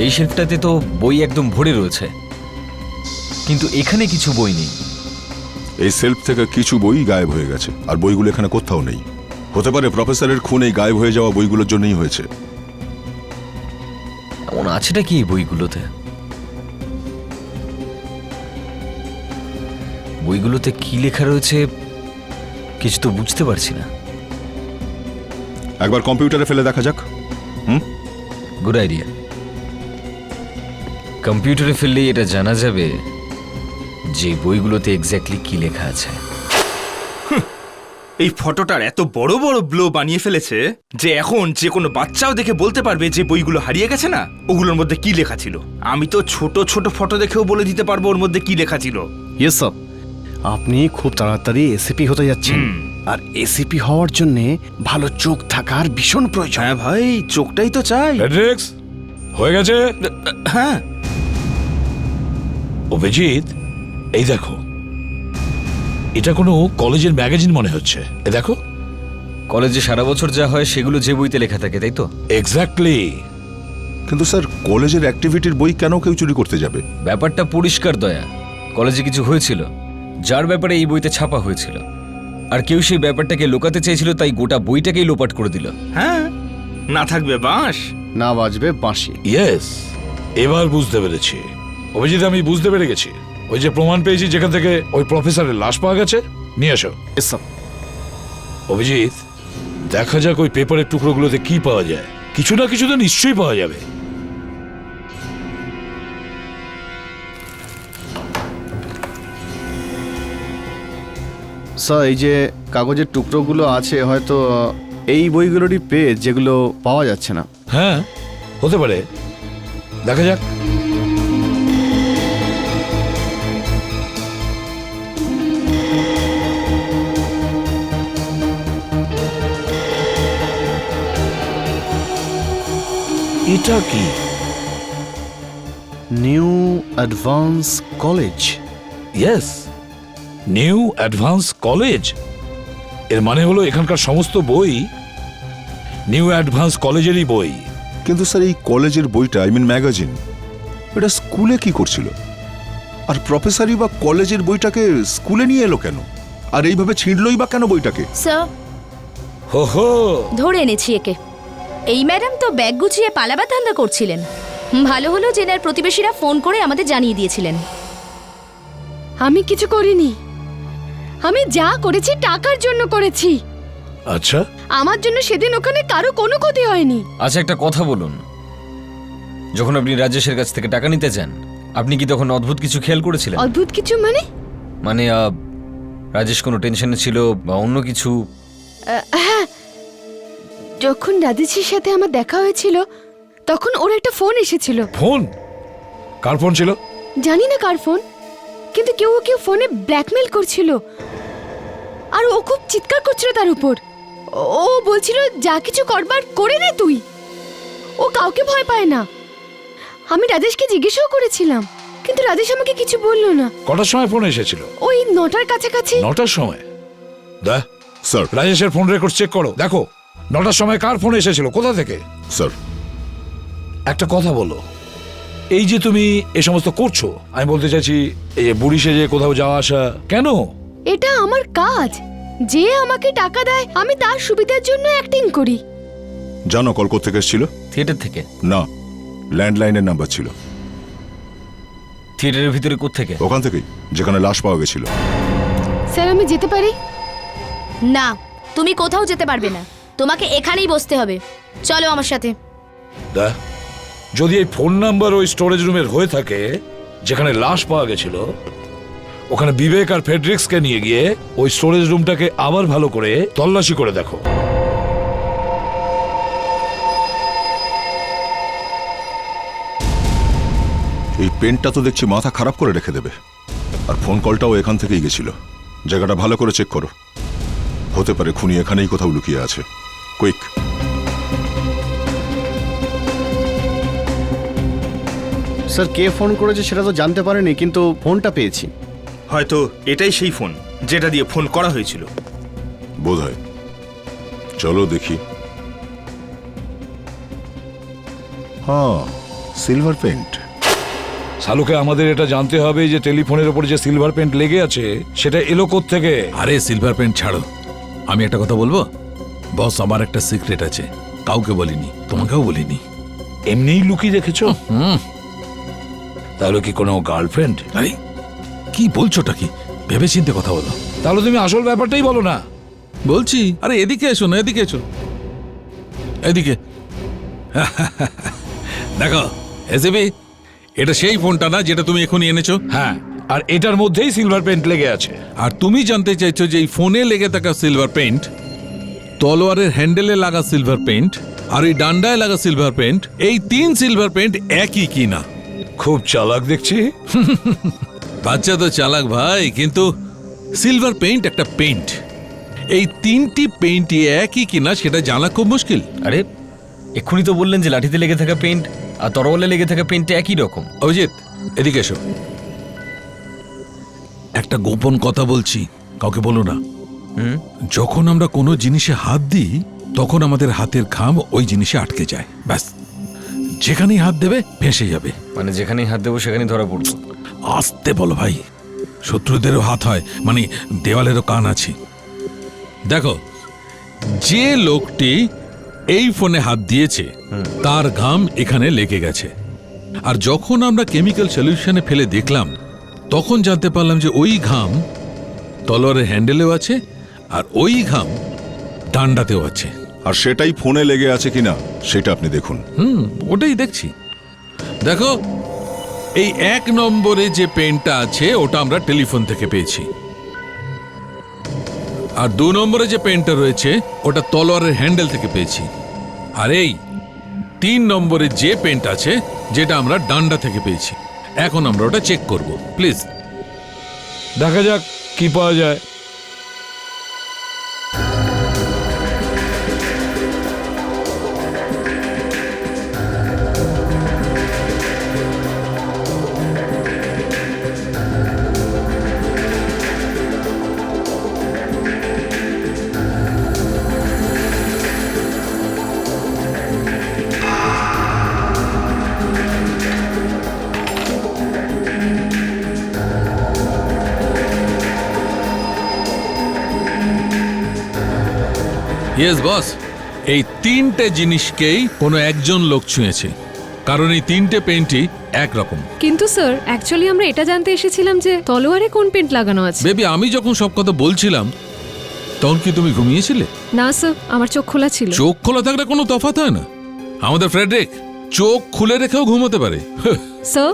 এই শেলফটাতে তো বই একদম ভরে রয়েছে, কিন্তু এখানে কিছু বই নেই। এই সেলফ থেকে কিছু বই গায়েব হয়ে গেছে, আর বইগুলো এখানে কোথাও নেই। হতে পারে প্রফেসরের খুন এই গায়েব হয়ে যাওয়া বইগুলোর জন্যই হয়েছে। এমন আছেটা কি এই বইগুলোতে? বইগুলোতে কি লেখা রয়েছে কিছু তো বুঝতে পারছি না। একবার কম্পিউটারে ফেলে দেখা যাক। Good idea. কম্পিউটারে ফেললেই এটা জানা যাবে যে বইগুলোতে এক্স্যাক্টলি কি লেখা আছে। এই ফটোটার এত বড় বড় ব্লো বানিয়ে ফেলেছে যে এখন যে কোনো বাচ্চাও দেখে বলতে পারবে যে বইগুলো হারিয়ে গেছে না, ওগুলোর মধ্যে কি লেখা ছিল। আমি তো ছোট ছোট ফটো দেখেও বলে দিতে পারবো ওর মধ্যে কি লেখা ছিল। ইয়েস স্যার, আপনি খুব তাড়াতাড়ি এসিপি হতে যাচ্ছেন, আর এসিপি হওয়ার জন্য ভালো চোখ থাকার ভীষণ প্রয়োজন। হ্যাঁ ভাই, চোখটাই তো চাই। ম্যাট্রিক্স হয়ে গেছে। হ্যাঁ অভিজিৎ, এই দেখো, এটা কোনো কলেজের ম্যাগাজিন মনে হচ্ছে। এ দেখো, কলেজে সারা বছর যা হয় সেগুলো যে বইতে লেখা থাকে, তাই তো? এক্স্যাক্টলি। কিন্তু স্যার, কলেজের অ্যাক্টিভিটির বই কেন কেউ চুরি করতে যাবে? ব্যাপারটা পরিষ্কার দয়া। কলেজে কিছু হয়েছিল যার ব্যাপারে এই বইতে ছাপা হয়েছিল, আর কেউ সেই ব্যাপারটাকে লুকাতে চেয়েছিল, তাই গোটা বইটাকেই লোপাট করে দিল। হ্যাঁ, না থাকবে বাঁশ, না বাজবে বাঁশি। ইয়েস, এবার বুঝতে পেরেছি অভিজিৎ, আমি বুঝতে পেরে গেছি। ওই যে প্রমাণ পেয়েছি যেখান থেকে ওই প্রফেসরের লাশ পাওয়া গেছে, নিয়ে এসো। অভিজিৎ, দেখা যাক ওই পেপারের টুকরোগুলোতে কি পাওয়া যায়। কিছু না কিছু তো নিশ্চয়ই পাওয়া যাবে। স্যার, এই যে কাগজের টুকরোগুলো আছে হয়তো এই বইগুলোরই পেজ, যেগুলো পাওয়া যাচ্ছে না। হ্যাঁ, হতে পারে, দেখা যাক। এটা কি? New advance college. Yes, new advance college. এর মানে হলো এখানকার সমস্ত বই নিউ অ্যাডভান্স কলেজেরই বই। কিন্তু স্যার, এই কলেজের বইটা, আই মিন ম্যাগাজিন, এটা স্কুলে কি করছিল? আর প্রফেসরই বা কলেজের বইটাকে স্কুলে নিয়ে এলো কেন? আর এইভাবে ছিঁড়লই বা কেন বইটাকে? স্যার, হো হো, ধরে এনেছি একে। এই ম্যাডাম তো ব্যাগ গুছিয়ে পালাবার ধান্দা করছিলেন। ভালো হলো জেনার প্রতিবেশীরা ফোন করে আমাদের জানিয়ে দিয়েছিলেন। আমি কিছু করিনি, আমি যা করেছি টাকার জন্য করেছি। আচ্ছা, আমার জন্য সেদিন ওখানে কারো কোনো ক্ষতি হয়নি। আচ্ছা, একটা কথা বলুন, যখন আপনি রাজেশের কাছ থেকে টাকা নিতে যান, আপনি কি তখন অদ্ভুত কিছু খেয়াল করেছিলেন? অদ্ভুত কিছু মানে? মানে রাজেশ কোনো টেনশনে ছিল বা অন্য কিছু? হ্যাঁ, যখন রাজেশের সাথে আমার দেখা হয়েছিল তখন ওর একটা ফোন এসেছিল। ফোন? কার ফোন ছিল? জানি না কার ফোন, কিন্তু কেউ ফোনে ব্ল্যাকমেল করছিল, আর ও খুব চিৎকার করছিল তার উপর। ও বলছিল যা কিছু করবার করে নে তুই। ও কাউকে ভয় পায় না। আমি রাজেশকে জিজ্ঞেসও করেছিলাম, কিন্তু রাজেশ আমাকে কিছু বললো না। কটার সময় ফোন এসেছিল? ওই 9টার কাছাকাছি। 9টার সময়? দা স্যার, রাজেশের ফোন রেকর্ড চেক করো, দেখো 9টার সময় কার ফোন এসেছিল, কোথা থেকে। স্যার, একটা কথা বলো, এই যে তুমি এ সমস্ত করছো, আমি বলতে চাইছি এই যে বুড়ি সেজে কোথাও যাওয়া আসা কেন? এটা আমার কাজ। যে আমাকে টাকা দেয় আমি তার সুবিধার জন্য অ্যাক্টিং করি। জানো কল কোথা থেকে এসেছিল? থিয়েটার থেকে। না, ল্যান্ডলাইনের নাম্বার ছিল। থিয়েটারের ভিতরে কোত্থেকে? ওখান থেকেই, যেখানে লাশ পাওয়া গেছিল। স্যার আমি যেতে পারি? না, তুমি কোথাও যেতে পারবে না, তোমাকে এখানেই বসতে হবে। চলো আমার সাথে। দা যদি এই ফোন নাম্বার ওই স্টোরেজ রুমের হয়ে থাকে যেখানে লাশ পাওয়া গেছিল, ওখানে বিবেক আর ফেডরিক্সকে নিয়ে গিয়ে ওই স্টোরেজ রুমটাকে আবার ভালো করে তল্লাশি করে দেখো। এই পেনটা তো দেখছি মাথা খারাপ করে রেখে দেবে। আর ফোন কলটাও এখান থেকেই গেছিল। জায়গাটা ভালো করে চেক করো, হতে পারে খুনি এখানেই কোথাও লুকিয়ে আছে। কুইক। স্যার, কে ফোন করেছে সেটা তো জানতে পারেনি, কিন্তু ফোনটা পেয়েছি। হয়তো এটাই সেই ফোন যেটা দিয়ে ফোন করা হয়েছিল। বোধহয়। চলো দেখি। হ্যাঁ, সিলভার পেন্ট। সালুকে আমাদের এটা জানতে হবে যে টেলিফোনের উপর যে সিলভার পেন্ট লেগে আছে সেটা এলো কোত্থেকে। আরে সিলভার পেন্ট ছাড়ো, আমি একটা কথা বলবো বস, আমার একটা সিক্রেট আছে, কাউকে বলিনি, তোমাকেও বলিনি। এমনিই লুকিয়ে রেখেছো? তাহলে কি কোনো গার্লফ্রেন্ড? আরে কি বলছোটা কি, ভেবে চিন্তে কথা বলো। তাহলে তুমি আসল ব্যাপারটাই বলো না। বলছি, আরে এদিকে এসো না, এদিকে এসো, এদিকে। দেখো এসিবি, এটা সেই ফোনটা না যেটা তুমি এখনই এনেছো? হ্যাঁ, আর এটার মধ্যেই সিলভার পেন্ট লেগে আছে। আর তুমি জানতে চাইছো যে এই ফোনে লেগে থাকা সিলভার পেন্ট, তলোয়ারের হ্যান্ডেলে লাগা সিলভার পেন্ট আর এই ডান্ডায় লাগা সিলভার পেন্ট, এই 3 সিলভার পেন্ট একই কিনা? খুব চালাক দেখছি। বাচ্চা তো চালাক ভাই, কিন্তু সিলভার পেন্ট একটা পেন্ট, এই 3টি পেন্টই একই কিনা সেটা জানা খুব মুশকিল। আরে এক্ষুনি তো বললেন যে লাঠিতে লেগে থাকা পেন্ট আর তরোয়ালে লেগে থাকা পেন্ট একই রকম। অভিজিৎ এদিকে এসো, একটা গোপন কথা বলছি, কাউকে বলো না। যখন আমরা কোনো জিনিসে হাত দিই তখন আমাদের হাতের খাম ওই জিনিসে আটকে যায়, ব্যাস, যেখানেই হাত দেবে ভেসে যাবে। মানে যেখানেই হাত দেবো সেখানেই ধরা পড়বো। আসতে বলো ভাই, শত্রুদেরও হাত হয়, মানে দেওয়ালেরও কান আছে। দেখো, যে লোকটি এই ফোনে হাত দিয়েছে তার ঘাম এখানে লেগে গেছে। আর যখন আমরা কেমিক্যাল সলিউশনে ফেলে দেখলাম তখন জানতে পারলাম যে ওই ঘাম তলোয়ারের হ্যান্ডেলেও আছে আর ওই ঘাম ডান্ডাতেও আছে। আর সেটাই ফোনে লেগে আছে কিনা সেটা আপনি দেখুন। ওটাই দেখছি। দেখো, এই 1 নম্বরে যে পেনটা আছে ওটা আমরা টেলিফোন থেকে পেয়েছি, আর 2 নম্বরে যে পেনটা রয়েছে ওটা তলোয়ারের হ্যান্ডেল থেকে পেয়েছি, আর এই 3 নম্বরে যে পেনটা আছে যেটা আমরা ডান্ডা থেকে পেয়েছি। এখন আমরা ওটা চেক করব, প্লিজ। দেখা যাক কি পাওয়া যায়। ইয়েস বস, এই 3টে জিনিসকেই কোনো একজন লোক ছুঁয়েছে, কারণ এই 3টে পেন্টই একরকম। কিন্তু স্যার, অ্যাকচুয়ালি আমরা এটা জানতে এসেছিলাম যে তলোয়ারে কোন পেন্ট লাগানো আছে। বেবি, আমি যখন সব কথা বলছিলাম তখন কি তুমি ঘুমিয়েছিলে? না স্যার, আমার চোখ খোলা ছিল। চোখ খোলা থাকলে কোনো তফাৎ হয় না। আমাদের ফ্রেডরিক চোখ খুলে রেখেও ঘুমোতে পারে। স্যার,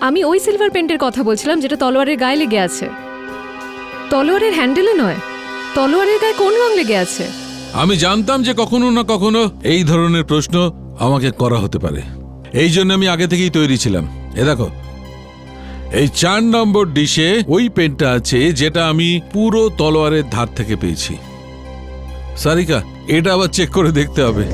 আমি ওই সিলভার পেন্টের কথা বলছিলাম যেটা তলোয়ারের গায়ে লেগে আছে, তলোয়ারের হ্যান্ডেলে নয়। তলোয়ারের গায়ে কোন রং লেগে আছে? আমি জানতাম যে কখনো না কখনো এই ধরনের প্রশ্ন আমাকে করা হতে পারে, এই জন্য আমি আগে থেকেই তৈরি ছিলাম। এ দেখো, এই 4 নম্বর ডিশে ওই পেনটা আছে যেটা আমি পুরো তলোয়ারের ধার থেকে পেয়েছি। সারিকা, এটা আবার চেক করে দেখতে হবে।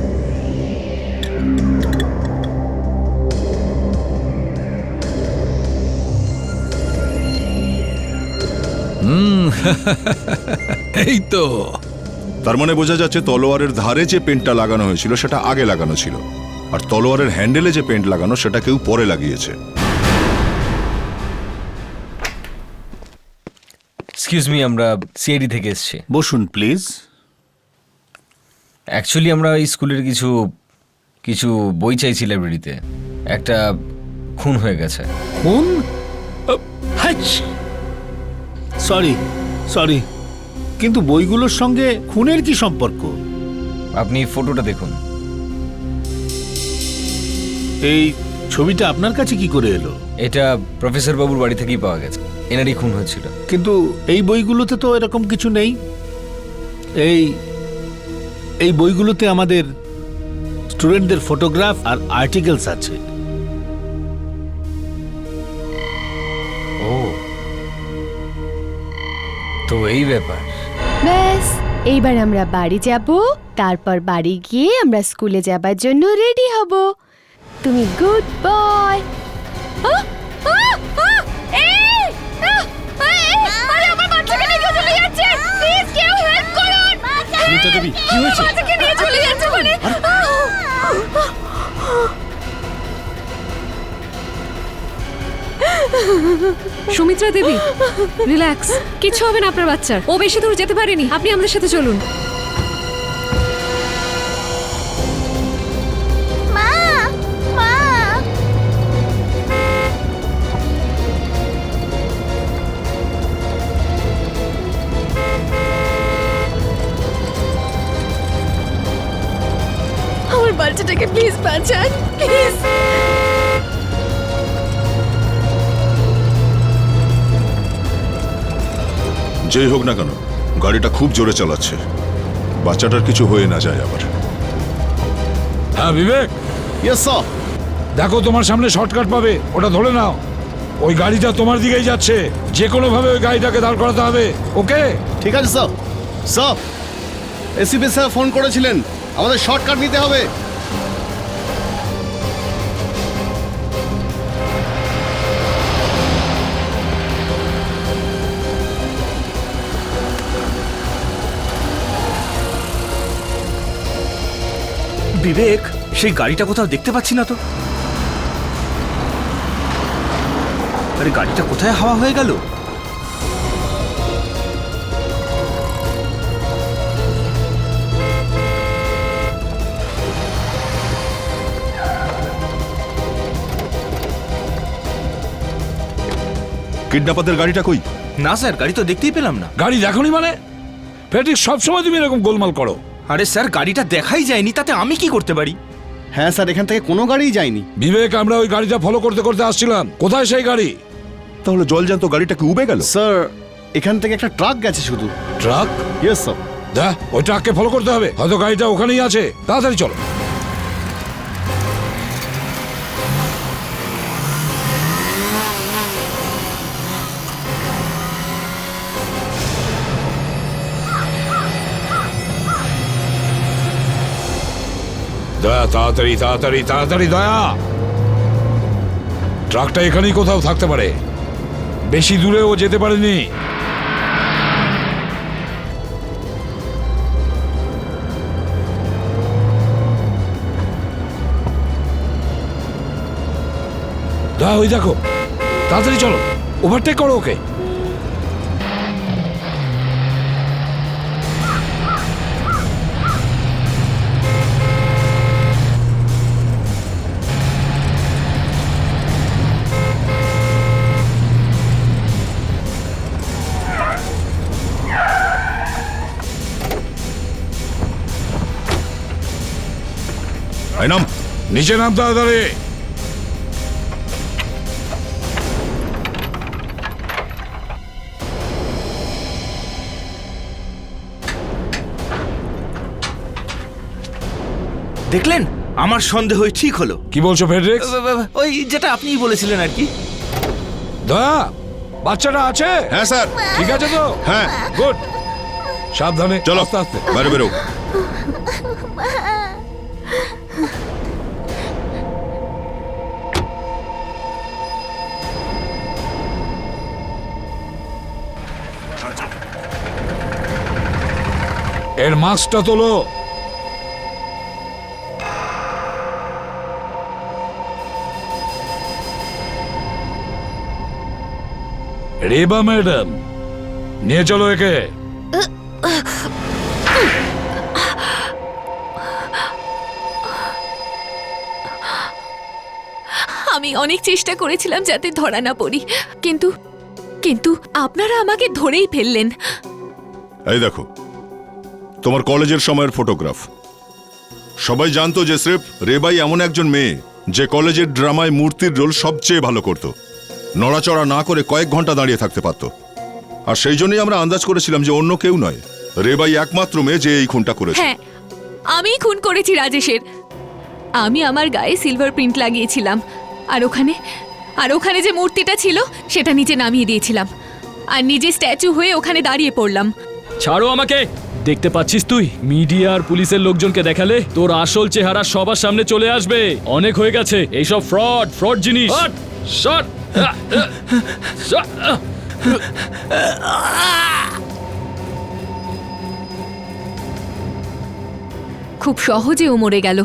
এই তো। তার মানে বোঝা যাচ্ছে তলোয়ারের ধারে যে পেন্টটা লাগানো হয়েছিল সেটা আগে লাগানো ছিল, আর তলোয়ারের হ্যান্ডেলে যে পেন্ট লাগানো সেটা কেউ পরে লাগিয়েছে। এক্সকিউজ মি, আমরা সিআইডি থেকে এসেছি। বসুন প্লিজ। অ্যাকচুয়ালি আমরা এই স্কুলের কিছু কিছু বই চাইছি লাইব্রেরিতে। একটা খুন হয়ে গেছে। খুন? সরি সরি, কিন্তু বইগুলোর সঙ্গে খুনের কি সম্পর্ক? আপনি ফটোটা দেখুন। এই ছবিটা আপনার কাছে কি করে এলো? এটা প্রফেসর বাবুর বাড়ি থেকেই পাওয়া গেছে। এনারই খুন হয়েছিল। কিন্তু এই বইগুলোতে তো এরকম কিছু নেই। এই এই বইগুলোতে আমাদের স্টুডেন্টদের ফটোগ্রাফ আর আর্টিকেলস আছে। ও, তো এই ব্যাপার। ব্যাস, এইবার আমরা বাড়ি যাব, তারপর বাড়ি গিয়ে আমরা স্কুলে যাবার জন্য রেডি হব। তুমি গুড বয়। সুমিত্রা দেবী, কি হয়েছে? সুমিত্রা দেবী, রিল্যাক্স, কিছু হবে না আপনার বাচ্চার। ও বেশি দূর যেতে পারেনি, আপনি আমাদের সাথে চলুন। আমার বাচ্চাটাকে প্লিজ বাঁচান, প্লিজ। যেই হোক না কেন, গাড়িটা খুব জোরে চালাচ্ছে, বাচ্চাটার কিছু হয়ে না যায় আবার। হ্যাঁ বিবেক। Yes sir. দেখো তোমার সামনে শর্টকাট পাবে, ওটা ধরে নাও। ওই গাড়িটা তোমার দিকেই যাচ্ছে, যে কোনো ভাবে ওই গাড়িটাকে দাঁড় করাতে হবে। ওকে? ঠিক আছে sir. Sir, ACP sir phone করেছিলেন, আমাদের শর্টকাট নিতে হবে। বিবেক, সেই গাড়িটা কোথাও দেখতে পাচ্ছি না তো। আরে গাড়িটা কোথায় হাওয়া হয়ে গেল? কিডন্যাপারদের গাড়িটা কই? না স্যার, গাড়ি তো দেখতেই পেলাম না। গাড়ি দেখোনি মানে? ফেটিক, সবসময় তুমি এরকম গোলমাল করো। আরে স্যার, গাড়িটা দেখাই যায়নি, তাতে আমি কি করতে পারি? হ্যাঁ স্যার, এখান থেকে কোনো গাড়িই যায়নি। বিবেক, আমরা ওই গাড়িটা ফলো করতে করতে আসছিলাম। কোথায় সেই গাড়ি? তাহলে জলজান্ত গাড়িটা কি উবে গেল? স্যার, এখান থেকে একটা ট্রাক গেছে শুধু। ট্রাক? Yes sir. দা, ওই ট্রাককে ফলো করতে হবে, হয়তো গাড়িটা ওখানেই আছে। তাড়াতাড়ি চলো। দয়া, তাড়াতাড়ি তাড়াতাড়ি তাড়াতাড়ি দয়া। ট্রাকটা এখানেই কোথাও থাকতে পারে, বেশি দূরে ও যেতে পারেনি। দয়া, ওই দেখো, তাড়াতাড়ি চলো, ওভারটেক করো ওকে। নাম, নিচে নাম তাড়াতাড়ি। দেখলেন, আমার সন্দেহ ঠিক হলো। কি বলছো ফেডরিক? ওই যেটা আপনিই বলেছিলেন আর কি। দয়া, বাচ্চাটা আছে? হ্যাঁ স্যার। ঠিক আছে তো? হ্যাঁ। গুড। সাবধানে, চলো আস্তে আস্তে বাইরে বেরো। এর মাস্কটা তোলো। রেবা ম্যাডাম, নিয়ে চলো একে। আমি অনেক চেষ্টা করেছিলাম যাতে ধরা না পড়ি, কিন্তু কিন্তু আপনারা আমাকে ধরেই ফেললেন। এই দেখো, তোমার কলেজের সময়ের ফটোগ্রাফ। সবাই জানতো যে স্রেফ রেবাই এমন একজন মেয়ে যে কলেজের ড্রামায় মূর্তির রোল সবচেয়ে ভালো করত, নড়াচড়া না করে কয়েক ঘন্টা দাঁড়িয়ে থাকতে পারত। আর সেই জন্যই আমরা আন্দাজ করেছিলাম যে অন্য কেউ নয়, রেবাই একমাত্র মেয়ে যে এই খুনটা করেছে। হ্যাঁ, আমি খুন করেছি রাজেশের। আমি আমার গায়ে সিলভার প্রিন্ট লাগিয়েছিলাম, আর ওখানে যে মূর্তিটা ছিল সেটা নিচে নামিয়ে দিয়েছিলাম, আর নিজে স্ট্যাচু হয়ে ওখানে দাঁড়িয়ে পড়লাম। ছাড়ো আমাকে। দেখতে পাচ্ছিস তুই, মিডিয়া আর পুলিশের লোকজনকে দেখালে তোর আসল চেহারা সবার সামনে চলে আসবে। অনেক হয়ে গেছে এইসব ফ্রড জিনিস। খুব সহজে ও মরে গেল।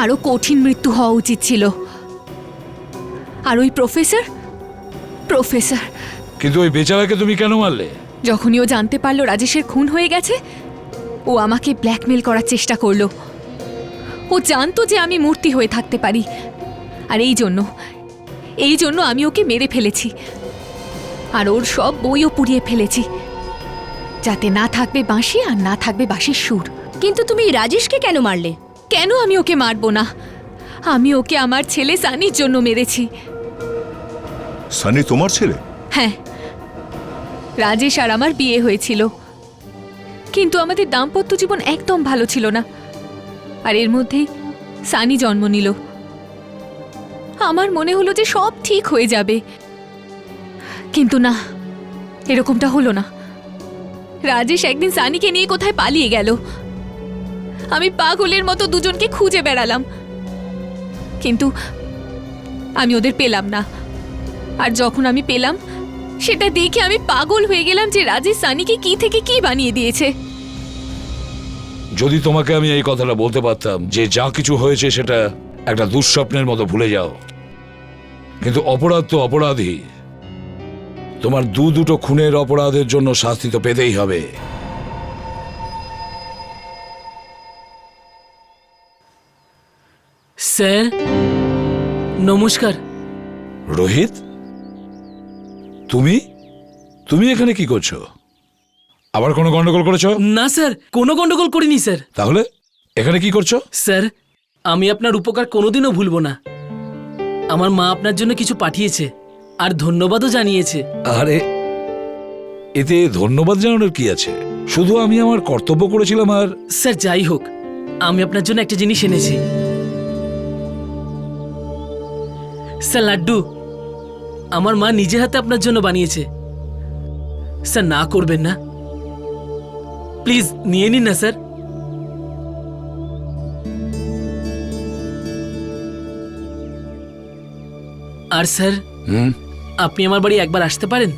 আরো কঠিন মৃত্যু হওয়া উচিত ছিল। আর ওই প্রফেসর কিন্তু ওই বেচারাকে তুমি কেন মারলে? যখনই ও জানতে পারলো রাজেশের খুন হয়ে গেছে, ও আমাকে ব্ল্যাকমেল করার চেষ্টা করলো। ও জানতো যে আমি মূর্তি হয়ে থাকতে পারি, আর এই জন্য আমি ওকে মেরে ফেলেছি। আর ওর সব বইও পুড়িয়ে ফেলেছি, যাতে না থাকবে বাঁশি আর না থাকবে বাঁশির সুর। কিন্তু তুমি রাজেশকে কেন মারলে? কেন আমি ওকে মারবো না? আমি ওকে আমার ছেলে সানির জন্য মেরেছি। সানি তোমার ছেলে? হ্যাঁ, রাজেশ আর আমার বিয়ে হয়েছিল, কিন্তু আমাদের দাম্পত্য জীবন একদম ভালো ছিল না। আর এর মধ্যেই সানি জন্ম নিল। আমার মনে হলো যে সব ঠিক হয়ে যাবে, কিন্তু না, এরকমটা হলো না। রাজেশ একদিন সানিকে নিয়ে কোথায় পালিয়ে গেল। আমি পাগলের মতো দুজনকে খুঁজে বেড়ালাম, কিন্তু আমি ওদের পেলাম না। আর যখন আমি পেলাম, সেটা দেখে আমি পাগল হয়ে গেলাম যে রাজেশ সানিকে কি থেকে কি বানিয়ে দিয়েছে। যদি তোমাকে আমি এই কথাটা বলতে পারতাম যে যা কিছু হয়েছে সেটা একটা দুঃস্বপ্নের মতো ভুলে যাও, কিন্তু অপরাধ তো অপরাধী। তোমার দুটো খুনের অপরাধের জন্য শাস্তি তো পেতেই হবে। স্যার নমস্কার। রোহিত, তুমি এখানে কি করছো? আবার কোনো গন্ডগোল করেছো? না স্যার, কোনো গন্ডগোল করিনি স্যার। তাহলে এখানে কি করছো? স্যার, আমি আপনার উপকার কোনোদিনও ভুলবো না। আমার মা আপনার জন্য কিছু পাঠিয়েছে আর ধন্যবাদও জানিয়েছে। আরে এতে ধন্যবাদ জানানোর কি আছে? শুধু আমি আমার কর্তব্য করেছিলাম। আর স্যার যাই হোক, আমি আপনার জন্য একটা জিনিস এনেছি। স্যার লাড্ডু, আমার মা নিজের হাতে আপনার জন্য বানিয়েছে। স্যার না করবেন না, প্লিজ নিয়ে নিন না স্যার। আর স্যার, আপনি আমার বাড়ি একবার আসতে পারেন?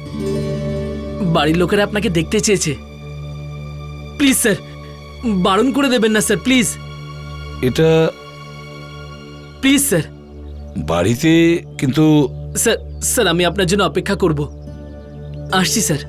বাড়ির লোকেরা আপনাকে দেখতে চেয়েছে। প্লিজ স্যার, বারণ করে দেবেন না স্যার, প্লিজ। এটা প্লিজ স্যার। বাড়িতে কিন্তু স্যার আমি আপনার জন্য অপেক্ষা করব। আসছি স্যার।